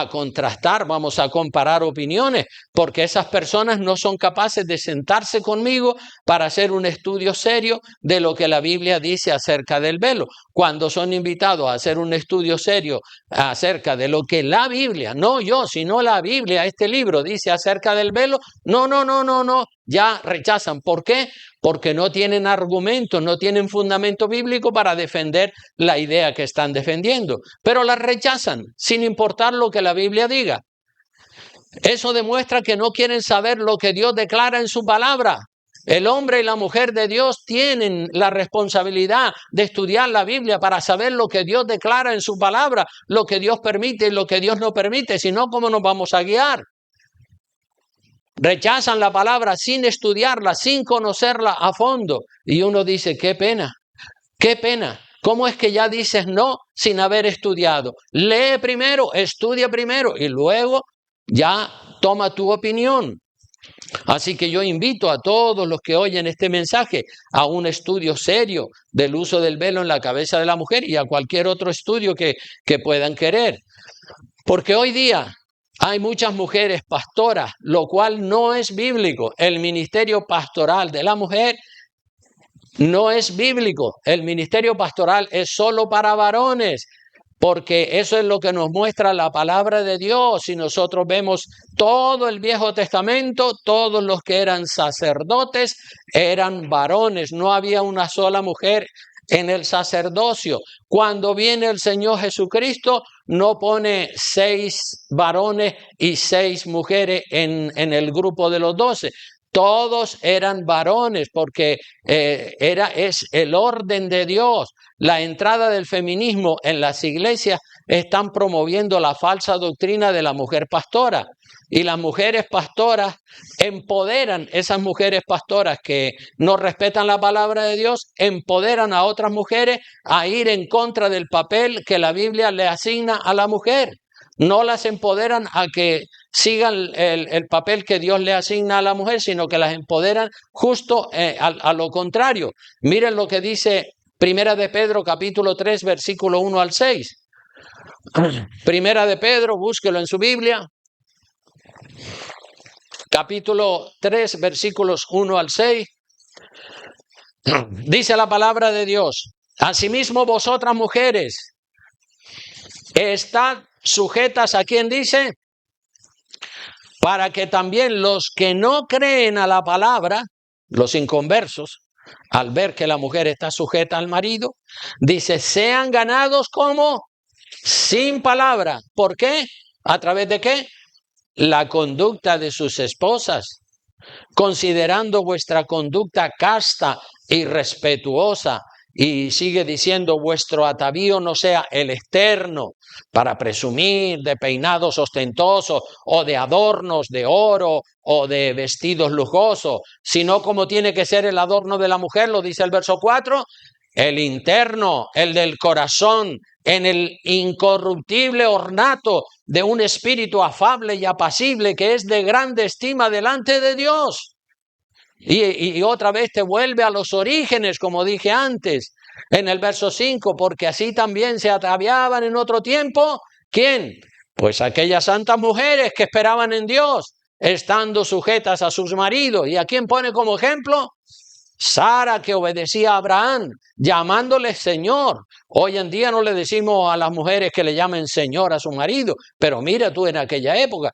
contrastar, vamos a comparar opiniones, porque esas personas no son capaces de sentarse conmigo para hacer un estudio serio de lo que la Biblia dice acerca del velo. Cuando son invitados a hacer un estudio serio acerca de lo que la Biblia, no yo, sino la Biblia, este libro dice acerca del velo, no, ya rechazan. ¿Por qué? Porque no tienen argumentos, no tienen fundamento bíblico para defender la idea que están defendiendo, pero la rechazan sin importar lo que la Biblia diga. Eso demuestra que no quieren saber lo que Dios declara en su palabra. El hombre y la mujer de Dios tienen la responsabilidad de estudiar la Biblia para saber lo que Dios declara en su palabra, lo que Dios permite y lo que Dios no permite, si no, ¿cómo nos vamos a guiar? Rechazan la palabra sin estudiarla, sin conocerla a fondo. Y uno dice, qué pena, qué pena. ¿Cómo es que ya dices no sin haber estudiado? Lee primero, estudia primero y luego ya toma tu opinión. Así que yo invito a todos los que oyen este mensaje a un estudio serio del uso del velo en la cabeza de la mujer y a cualquier otro estudio que puedan querer. Porque hoy día hay muchas mujeres pastoras, lo cual no es bíblico. El ministerio pastoral de la mujer no es bíblico. El ministerio pastoral es solo para varones, porque eso es lo que nos muestra la palabra de Dios. Si nosotros vemos todo el Viejo Testamento, todos los que eran sacerdotes eran varones. No había una sola mujer en el sacerdocio. Cuando viene el Señor Jesucristo, no pone 6 varones y 6 mujeres en el grupo de los 12. Todos eran varones porque es el orden de Dios. La entrada del feminismo en las iglesias están promoviendo la falsa doctrina de la mujer pastora. Y las mujeres pastoras empoderan, esas mujeres pastoras que no respetan la palabra de Dios, empoderan a otras mujeres a ir en contra del papel que la Biblia le asigna a la mujer. No las empoderan a que sigan el papel que Dios le asigna a la mujer, sino que las empoderan justo a lo contrario. Miren lo que dice Primera de Pedro, capítulo 3, versículo 1 al 6. Primera de Pedro, búsquelo en su Biblia. Capítulo 3, versículos 1 al 6. Dice la palabra de Dios: asimismo vosotras mujeres, estad sujetas a quien dice, para que también los que no creen a la palabra, los inconversos, al ver que la mujer está sujeta al marido, dice, sean ganados como sin palabra. ¿Por qué? ¿A través de qué? La conducta de sus esposas, considerando vuestra conducta casta y respetuosa. Y sigue diciendo, vuestro atavío no sea el externo, para presumir de peinados ostentosos o de adornos de oro o de vestidos lujosos, sino como tiene que ser el adorno de la mujer, lo dice el verso 4, el interno, el del corazón, en el incorruptible ornato de un espíritu afable y apacible que es de grande estima delante de Dios. Y otra vez te vuelve a los orígenes, como dije antes, en el verso 5, porque así también se ataviaban en otro tiempo. ¿Quién? Pues aquellas santas mujeres que esperaban en Dios, estando sujetas a sus maridos. ¿Y a quién pone como ejemplo? Sara, que obedecía a Abraham, llamándole Señor. Hoy en día no le decimos a las mujeres que le llamen Señor a su marido, pero mira tú en aquella época.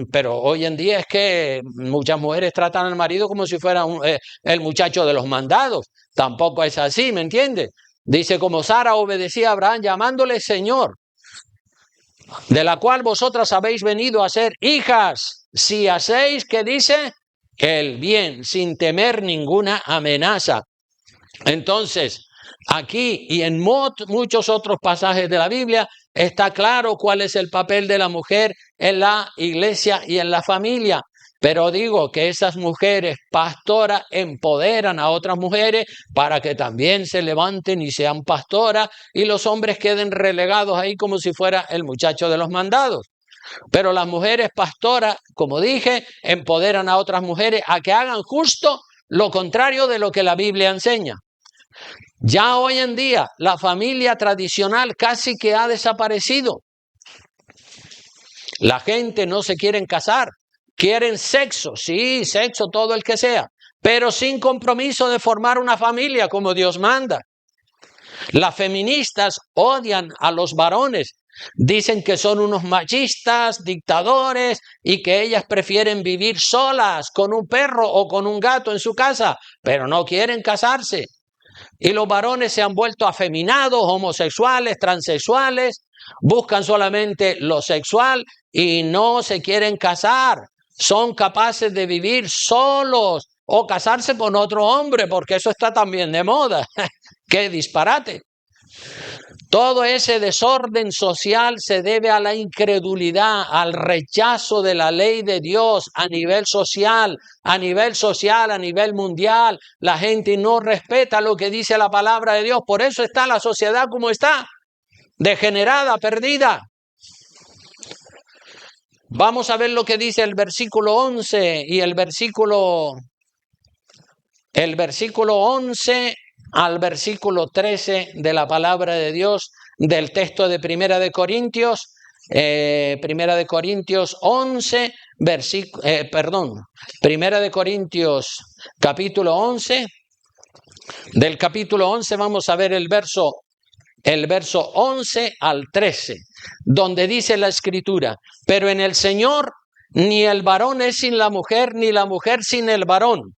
Pero hoy en día es que muchas mujeres tratan al marido como si fuera el muchacho de los mandados. Tampoco es así, ¿me entiendes? Dice, como Sara obedecía a Abraham, llamándole Señor. de la cual vosotras habéis venido a ser hijas, si hacéis, ¿qué dice? El bien, sin temer ninguna amenaza. Entonces, aquí y en muchos otros pasajes de la Biblia está claro cuál es el papel de la mujer en la iglesia y en la familia. Pero digo que esas mujeres pastoras empoderan a otras mujeres para que también se levanten y sean pastoras, y los hombres queden relegados ahí como si fuera el muchacho de los mandados. Pero las mujeres pastoras, como dije, empoderan a otras mujeres a que hagan justo lo contrario de lo que la Biblia enseña. Ya hoy en día la familia tradicional casi que ha desaparecido. La gente no se quiere casar, quieren sexo, sí, sexo todo el que sea, pero sin compromiso de formar una familia como Dios manda. Las feministas odian a los varones, dicen que son unos machistas, dictadores, y que ellas prefieren vivir solas con un perro o con un gato en su casa, pero no quieren casarse. Y los varones se han vuelto afeminados, homosexuales, transexuales, buscan solamente lo sexual y no se quieren casar. Son capaces de vivir solos o casarse con otro hombre, porque eso está también de moda. ¡Qué disparate! Todo ese desorden social se debe a la incredulidad, al rechazo de la ley de Dios a nivel social, a nivel mundial. La gente no respeta lo que dice la palabra de Dios. Por eso está la sociedad como está, degenerada, perdida. Vamos a ver lo que dice el versículo 11 y el versículo 11 al versículo 13 de la palabra de Dios, del texto de Primera de Corintios 11, Primera de Corintios capítulo 11, del capítulo 11 vamos a ver el verso 11 al 13, donde dice la Escritura: pero en el Señor ni el varón es sin la mujer, ni la mujer sin el varón.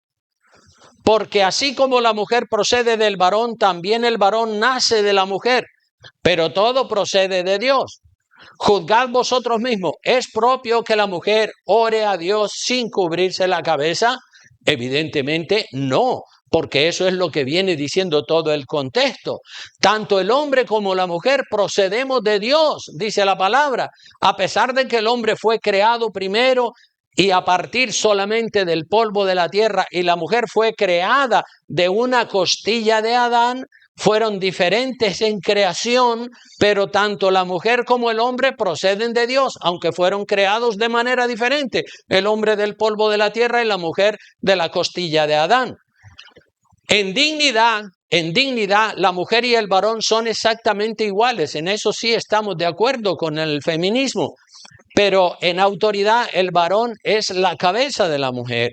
Porque así como la mujer procede del varón, también el varón nace de la mujer, pero todo procede de Dios. Juzgad vosotros mismos, ¿es propio que la mujer ore a Dios sin cubrirse la cabeza? Evidentemente no, porque eso es lo que viene diciendo todo el contexto. Tanto el hombre como la mujer procedemos de Dios, dice la palabra, a pesar de que el hombre fue creado primero y a partir solamente del polvo de la tierra, y la mujer fue creada de una costilla de Adán. Fueron diferentes en creación, pero tanto la mujer como el hombre proceden de Dios, aunque fueron creados de manera diferente. El hombre del polvo de la tierra y la mujer de la costilla de Adán. En dignidad, la mujer y el varón son exactamente iguales. En eso sí estamos de acuerdo con el feminismo. Pero en autoridad el varón es la cabeza de la mujer.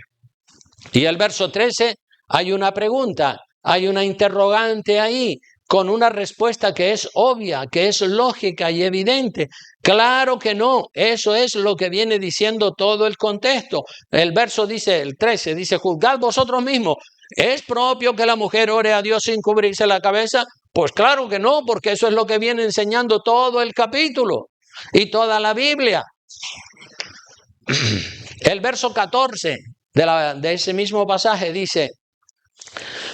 Y el verso 13 hay una pregunta, hay una interrogante ahí, con una respuesta que es obvia, que es lógica y evidente. Claro que no, eso es lo que viene diciendo todo el contexto. El verso dice, el 13, dice: juzgad vosotros mismos, ¿es propio que la mujer ore a Dios sin cubrirse la cabeza? Pues claro que no, porque eso es lo que viene enseñando todo el capítulo y toda la Biblia. El verso 14 de ese mismo pasaje dice: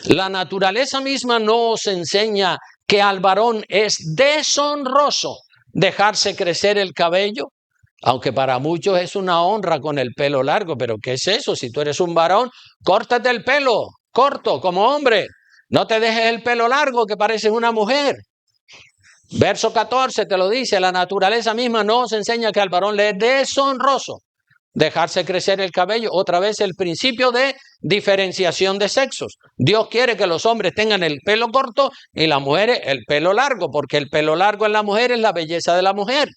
la naturaleza misma nos enseña que al varón es deshonroso dejarse crecer el cabello, aunque para muchos es una honra con el pelo largo. Pero ¿qué es eso? Si tú eres un varón, córtate el pelo corto como hombre, no te dejes el pelo largo que pareces una mujer. Verso 14 te lo dice: la naturaleza misma nos enseña que al varón le es deshonroso dejarse crecer el cabello. Otra vez el principio de diferenciación de sexos. Dios quiere que los hombres tengan el pelo corto y las mujeres el pelo largo, porque el pelo largo en la mujer es la belleza de la mujer.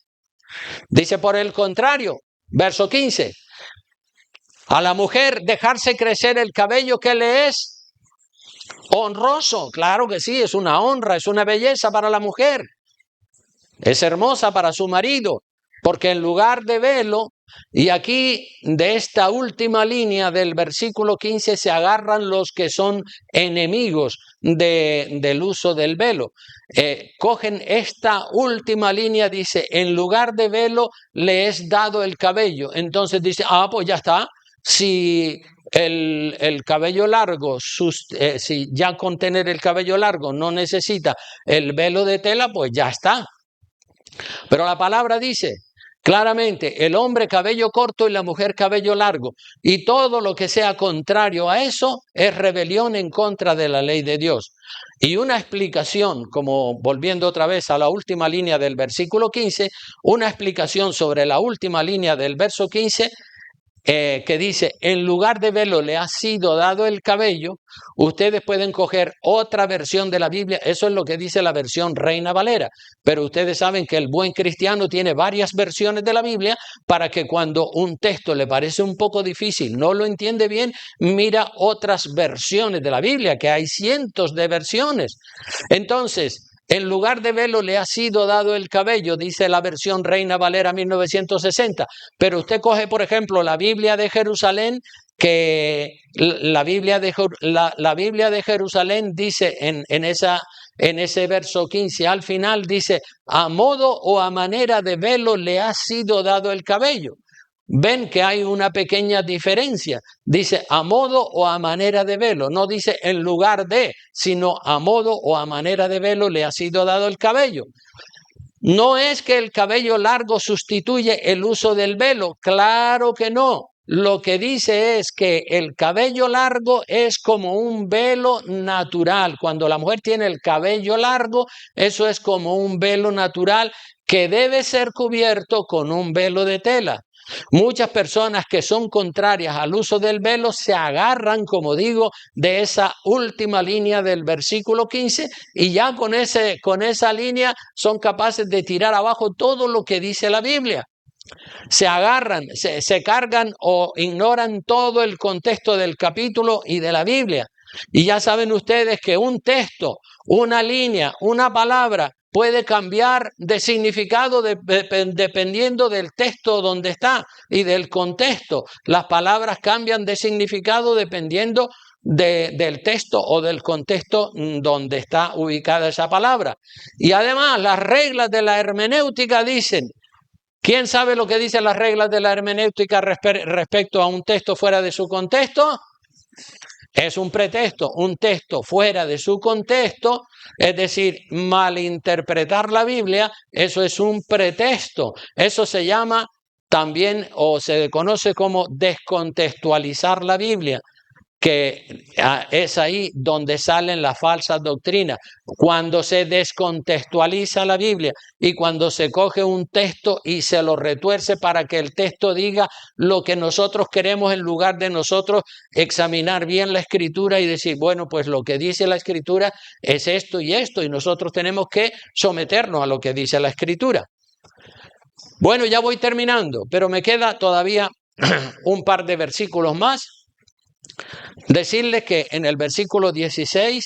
Dice por el contrario, verso 15, a la mujer dejarse crecer el cabello, ¿qué le es? Honroso. Claro que sí, es una honra, es una belleza para la mujer. Es hermosa para su marido, porque en lugar de velo, Y aquí, de esta última línea del versículo 15, se agarran los que son enemigos del uso del velo. Cogen esta última línea, dice, en lugar de velo le es dado el cabello. Entonces dice, pues ya está. Si el cabello largo, si ya con tener el cabello largo no necesita el velo de tela, pues ya está. Pero la palabra dice claramente, el hombre cabello corto y la mujer cabello largo. Y todo lo que sea contrario a eso es rebelión en contra de la ley de Dios. Y una explicación, como volviendo otra vez a la última línea del versículo 15, una explicación sobre la última línea del verso 15, que dice, en lugar de velo le ha sido dado el cabello. Ustedes pueden coger otra versión de la Biblia, eso es lo que dice la versión Reina Valera, pero ustedes saben que el buen cristiano tiene varias versiones de la Biblia para que cuando un texto le parece un poco difícil, no lo entiende bien, mira otras versiones de la Biblia, que hay cientos de versiones. Entonces, en lugar de velo le ha sido dado el cabello, dice la versión Reina Valera 1960. Pero usted coge, por ejemplo, la Biblia de Jerusalén, que la Biblia de Jerusalén dice en ese verso 15, al final dice, a modo o a manera de velo le ha sido dado el cabello. Ven que hay una pequeña diferencia. Dice a modo o a manera de velo. No dice en lugar de, sino a modo o a manera de velo le ha sido dado el cabello. No es que el cabello largo sustituye el uso del velo. Claro que no. Lo que dice es que el cabello largo es como un velo natural. Cuando la mujer tiene el cabello largo, eso es como un velo natural que debe ser cubierto con un velo de tela. Muchas personas que son contrarias al uso del velo se agarran, como digo, de esa última línea del versículo 15 y ya con esa línea son capaces de tirar abajo todo lo que dice la Biblia. Se agarran, se cargan o ignoran todo el contexto del capítulo y de la Biblia. Y ya saben ustedes que un texto, una línea, una palabra puede cambiar de significado dependiendo del texto donde está y del contexto. Las palabras cambian de significado dependiendo del texto o del contexto donde está ubicada esa palabra. Y además las reglas de la hermenéutica dicen, ¿quién sabe lo que dicen las reglas de la hermenéutica respecto a un texto fuera de su contexto? Es un pretexto, un texto fuera de su contexto, es decir, malinterpretar la Biblia, eso es un pretexto. Eso se llama también o se conoce como descontextualizar la Biblia, que es ahí donde salen las falsas doctrinas, cuando se descontextualiza la Biblia y cuando se coge un texto y se lo retuerce para que el texto diga lo que nosotros queremos en lugar de nosotros examinar bien la Escritura y decir, bueno, pues lo que dice la Escritura es esto y nosotros tenemos que someternos a lo que dice la Escritura. Bueno, ya voy terminando, pero me queda todavía un par de versículos más. Decirles que en el versículo 16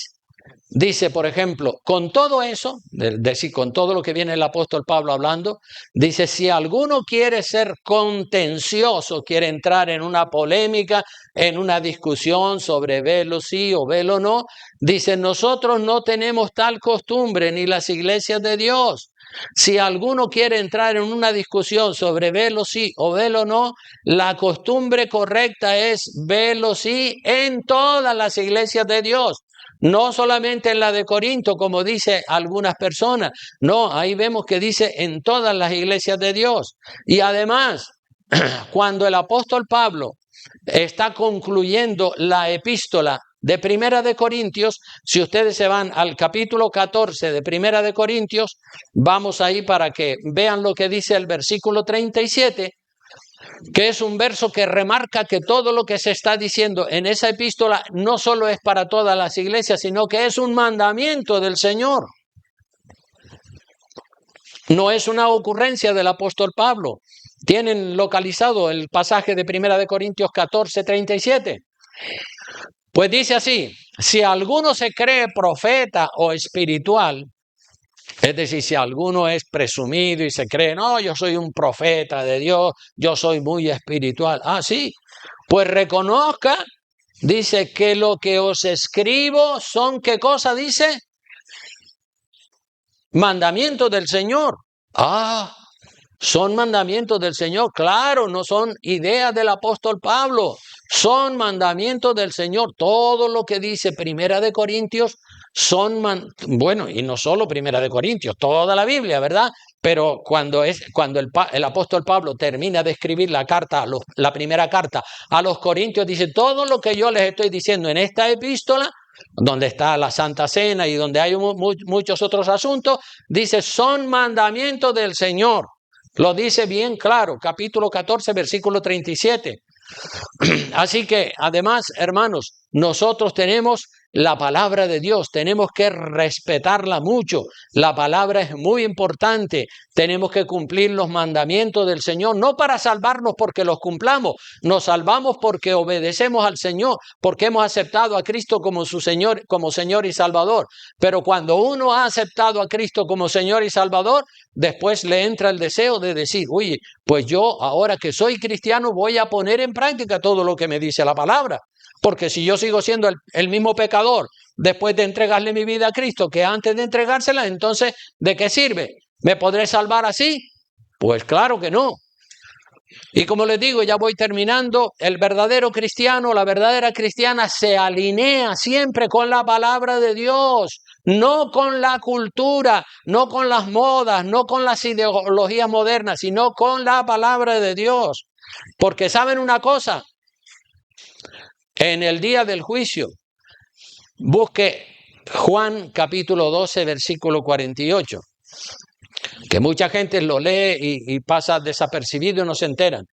dice, por ejemplo, con todo eso, es decir, con todo lo que viene el apóstol Pablo hablando, dice, si alguno quiere ser contencioso, quiere entrar en una polémica, en una discusión sobre velo sí o velo no, dice, nosotros no tenemos tal costumbre ni las iglesias de Dios. Si alguno quiere entrar en una discusión sobre velo sí o velo no, la costumbre correcta es velo sí en todas las iglesias de Dios. No solamente en la de Corinto, como dice algunas personas. No, ahí vemos que dice en todas las iglesias de Dios. Y además, cuando el apóstol Pablo está concluyendo la epístola de Primera de Corintios, si ustedes se van al capítulo 14 de Primera de Corintios, vamos ahí para que vean lo que dice el versículo 37, que es un verso que remarca que todo lo que se está diciendo en esa epístola no solo es para todas las iglesias, sino que es un mandamiento del Señor. No es una ocurrencia del apóstol Pablo. Tienen localizado el pasaje de Primera de Corintios 14, 37. Pues dice así, si alguno se cree profeta o espiritual, Es decir, si alguno es presumido y se cree, no, yo soy un profeta de Dios, yo soy muy espiritual. Ah, sí, pues reconozca, dice que lo que os escribo son, ¿qué cosa dice? Mandamientos del Señor. Ah, son mandamientos del Señor, claro, no son ideas del apóstol Pablo, son mandamientos del Señor. Todo lo que dice Primera de Corintios bueno, y no solo Primera de Corintios, toda la Biblia, ¿verdad? Pero cuando el apóstol Pablo termina de escribir la primera carta a los Corintios, dice, todo lo que yo les estoy diciendo en esta epístola, donde está la Santa Cena y donde hay muchos otros asuntos, dice, son mandamientos del Señor. Lo dice bien claro, capítulo 14, versículo 37. Así que, además, hermanos, nosotros tenemos la palabra de Dios, tenemos que respetarla mucho. La palabra es muy importante. Tenemos que cumplir los mandamientos del Señor, no para salvarnos porque los cumplamos, nos salvamos porque obedecemos al Señor, porque hemos aceptado a Cristo como su Señor, como Señor y Salvador. Pero cuando uno ha aceptado a Cristo como Señor y Salvador, después le entra el deseo de decir, oye, pues yo ahora que soy cristiano voy a poner en práctica todo lo que me dice la palabra. Porque si yo sigo siendo el mismo pecador después de entregarle mi vida a Cristo que antes de entregársela, entonces, ¿de qué sirve? ¿Me podré salvar así? Pues claro que no. Y como les digo, ya voy terminando, el verdadero cristiano, la verdadera cristiana se alinea siempre con la palabra de Dios, no con la cultura, no con las modas, no con las ideologías modernas, sino con la palabra de Dios. Porque ¿saben una cosa? En el día del juicio, busque Juan capítulo 12, versículo 48, que mucha gente lo lee y pasa desapercibido y no se enteran.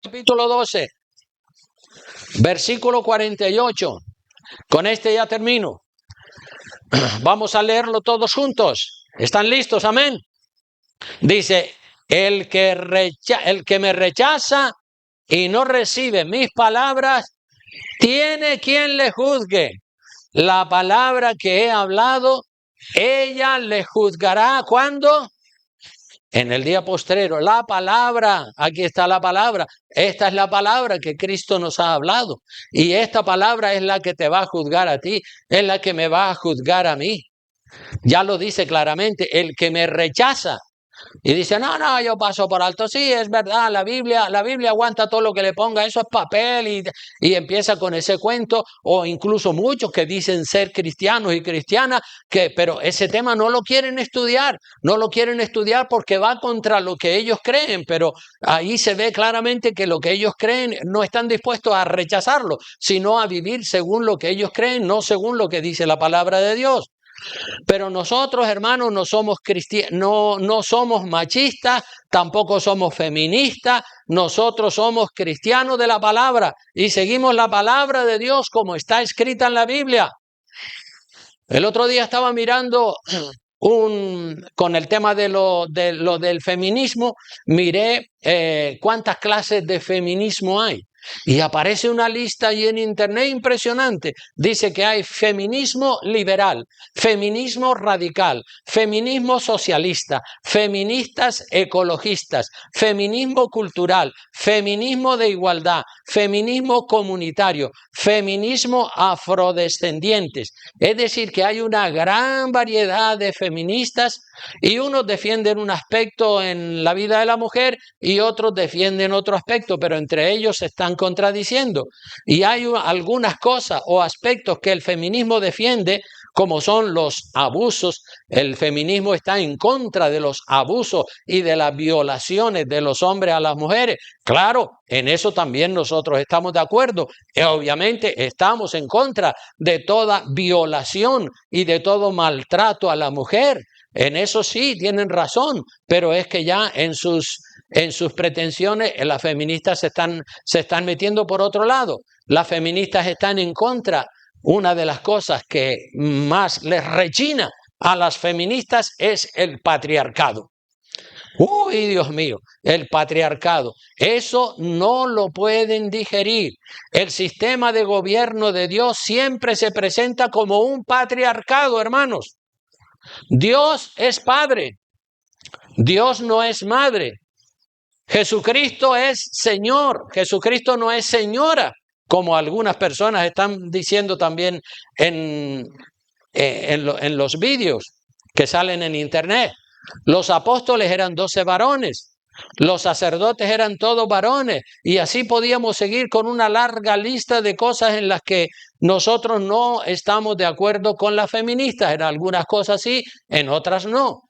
Capítulo 12, versículo 48. Con este ya termino. Vamos a leerlo todos juntos. ¿Están listos? Amén. Dice, el que me rechaza y no recibe mis palabras, tiene quien le juzgue. La palabra que he hablado, ella le juzgará. ¿Cuándo? En el día postrero. La palabra, aquí está la palabra. Esta es la palabra que Cristo nos ha hablado. Y esta palabra es la que te va a juzgar a ti, es la que me va a juzgar a mí. Ya lo dice claramente, el que me rechaza. Y dice, no, yo paso por alto. Sí, es verdad, la Biblia aguanta todo lo que le ponga, eso es papel, y empieza con ese cuento, o incluso muchos que dicen ser cristianos y cristianas, pero ese tema no lo quieren estudiar porque va contra lo que ellos creen, pero ahí se ve claramente que lo que ellos creen no están dispuestos a rechazarlo, sino a vivir según lo que ellos creen, no según lo que dice la palabra de Dios. Pero nosotros, hermanos, no somos no somos machistas, tampoco somos feministas, nosotros somos cristianos de la palabra y seguimos la palabra de Dios como está escrita en la Biblia. El otro día estaba mirando con el tema de lo del feminismo, miré cuántas clases de feminismo hay. Y aparece una lista ahí en internet impresionante. Dice que hay feminismo liberal, feminismo radical, feminismo socialista, feministas ecologistas, feminismo cultural, feminismo de igualdad, feminismo comunitario, feminismo afrodescendientes. Es decir, que hay una gran variedad de feministas y unos defienden un aspecto en la vida de la mujer y otros defienden otro aspecto, pero entre ellos se están contradiciendo. Y hay algunas cosas o aspectos que el feminismo defiende, como son los abusos. El feminismo está en contra de los abusos y de las violaciones de los hombres a las mujeres. Claro, en eso también nosotros estamos de acuerdo. Y obviamente estamos en contra de toda violación y de todo maltrato a la mujer. En eso sí tienen razón, pero es que ya en sus pretensiones las feministas se están metiendo por otro lado. Las feministas están en contra. Una de las cosas que más les rechina a las feministas es el patriarcado. Uy, Dios mío, el patriarcado. Eso no lo pueden digerir. El sistema de gobierno de Dios siempre se presenta como un patriarcado, hermanos. Dios es padre. Dios no es madre. Jesucristo es Señor. Jesucristo no es señora, como algunas personas están diciendo también en los vídeos que salen en internet. Los apóstoles eran 12 varones, los sacerdotes eran todos varones, y así podíamos seguir con una larga lista de cosas en las que nosotros no estamos de acuerdo con las feministas. En algunas cosas sí, en otras no.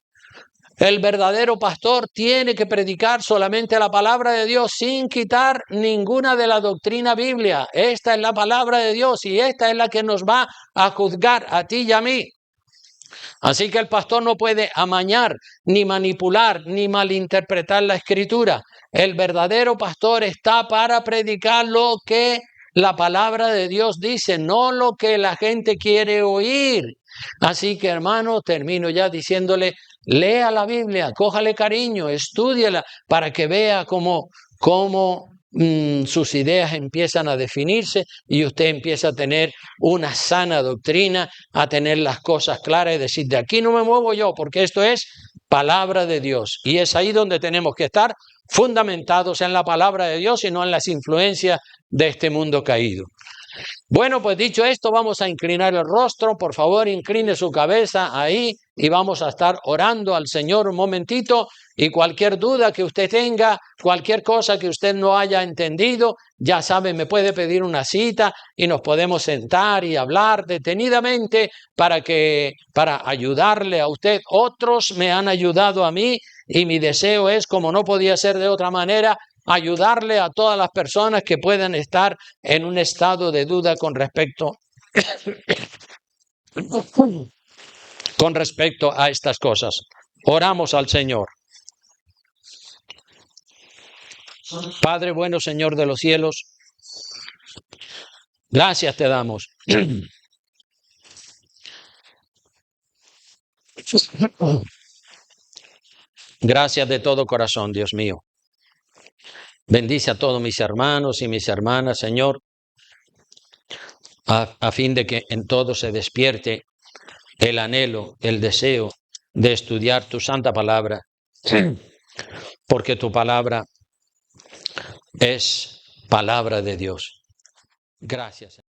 El verdadero pastor tiene que predicar solamente la palabra de Dios sin quitar ninguna de la doctrina bíblica. Esta es la palabra de Dios y esta es la que nos va a juzgar a ti y a mí. Así que el pastor no puede amañar, ni manipular, ni malinterpretar la escritura. El verdadero pastor está para predicar lo que la palabra de Dios dice, no lo que la gente quiere oír. Así que, hermano, termino ya diciéndole, lea la Biblia, cójale cariño, estúdiela para que vea cómo sus ideas empiezan a definirse y usted empieza a tener una sana doctrina, a tener las cosas claras y decir, de aquí no me muevo yo, porque esto es palabra de Dios. Y es ahí donde tenemos que estar fundamentados en la palabra de Dios y no en las influencias de este mundo caído. Bueno, pues dicho esto, vamos a inclinar el rostro. Por favor, incline su cabeza ahí y vamos a estar orando al Señor un momentito. Y cualquier duda que usted tenga, cualquier cosa que usted no haya entendido, ya sabe, me puede pedir una cita y nos podemos sentar y hablar detenidamente para ayudarle a usted. Otros me han ayudado a mí y mi deseo es, como no podía ser de otra manera, ayudarle a todas las personas que puedan estar en un estado de duda con respecto a estas cosas. Oramos al Señor. Padre bueno, Señor de los cielos, gracias te damos. Gracias de todo corazón, Dios mío. Bendice a todos mis hermanos y mis hermanas, Señor, a fin de que en todo se despierte el anhelo, el deseo de estudiar tu santa palabra, porque tu palabra es palabra de Dios. Gracias.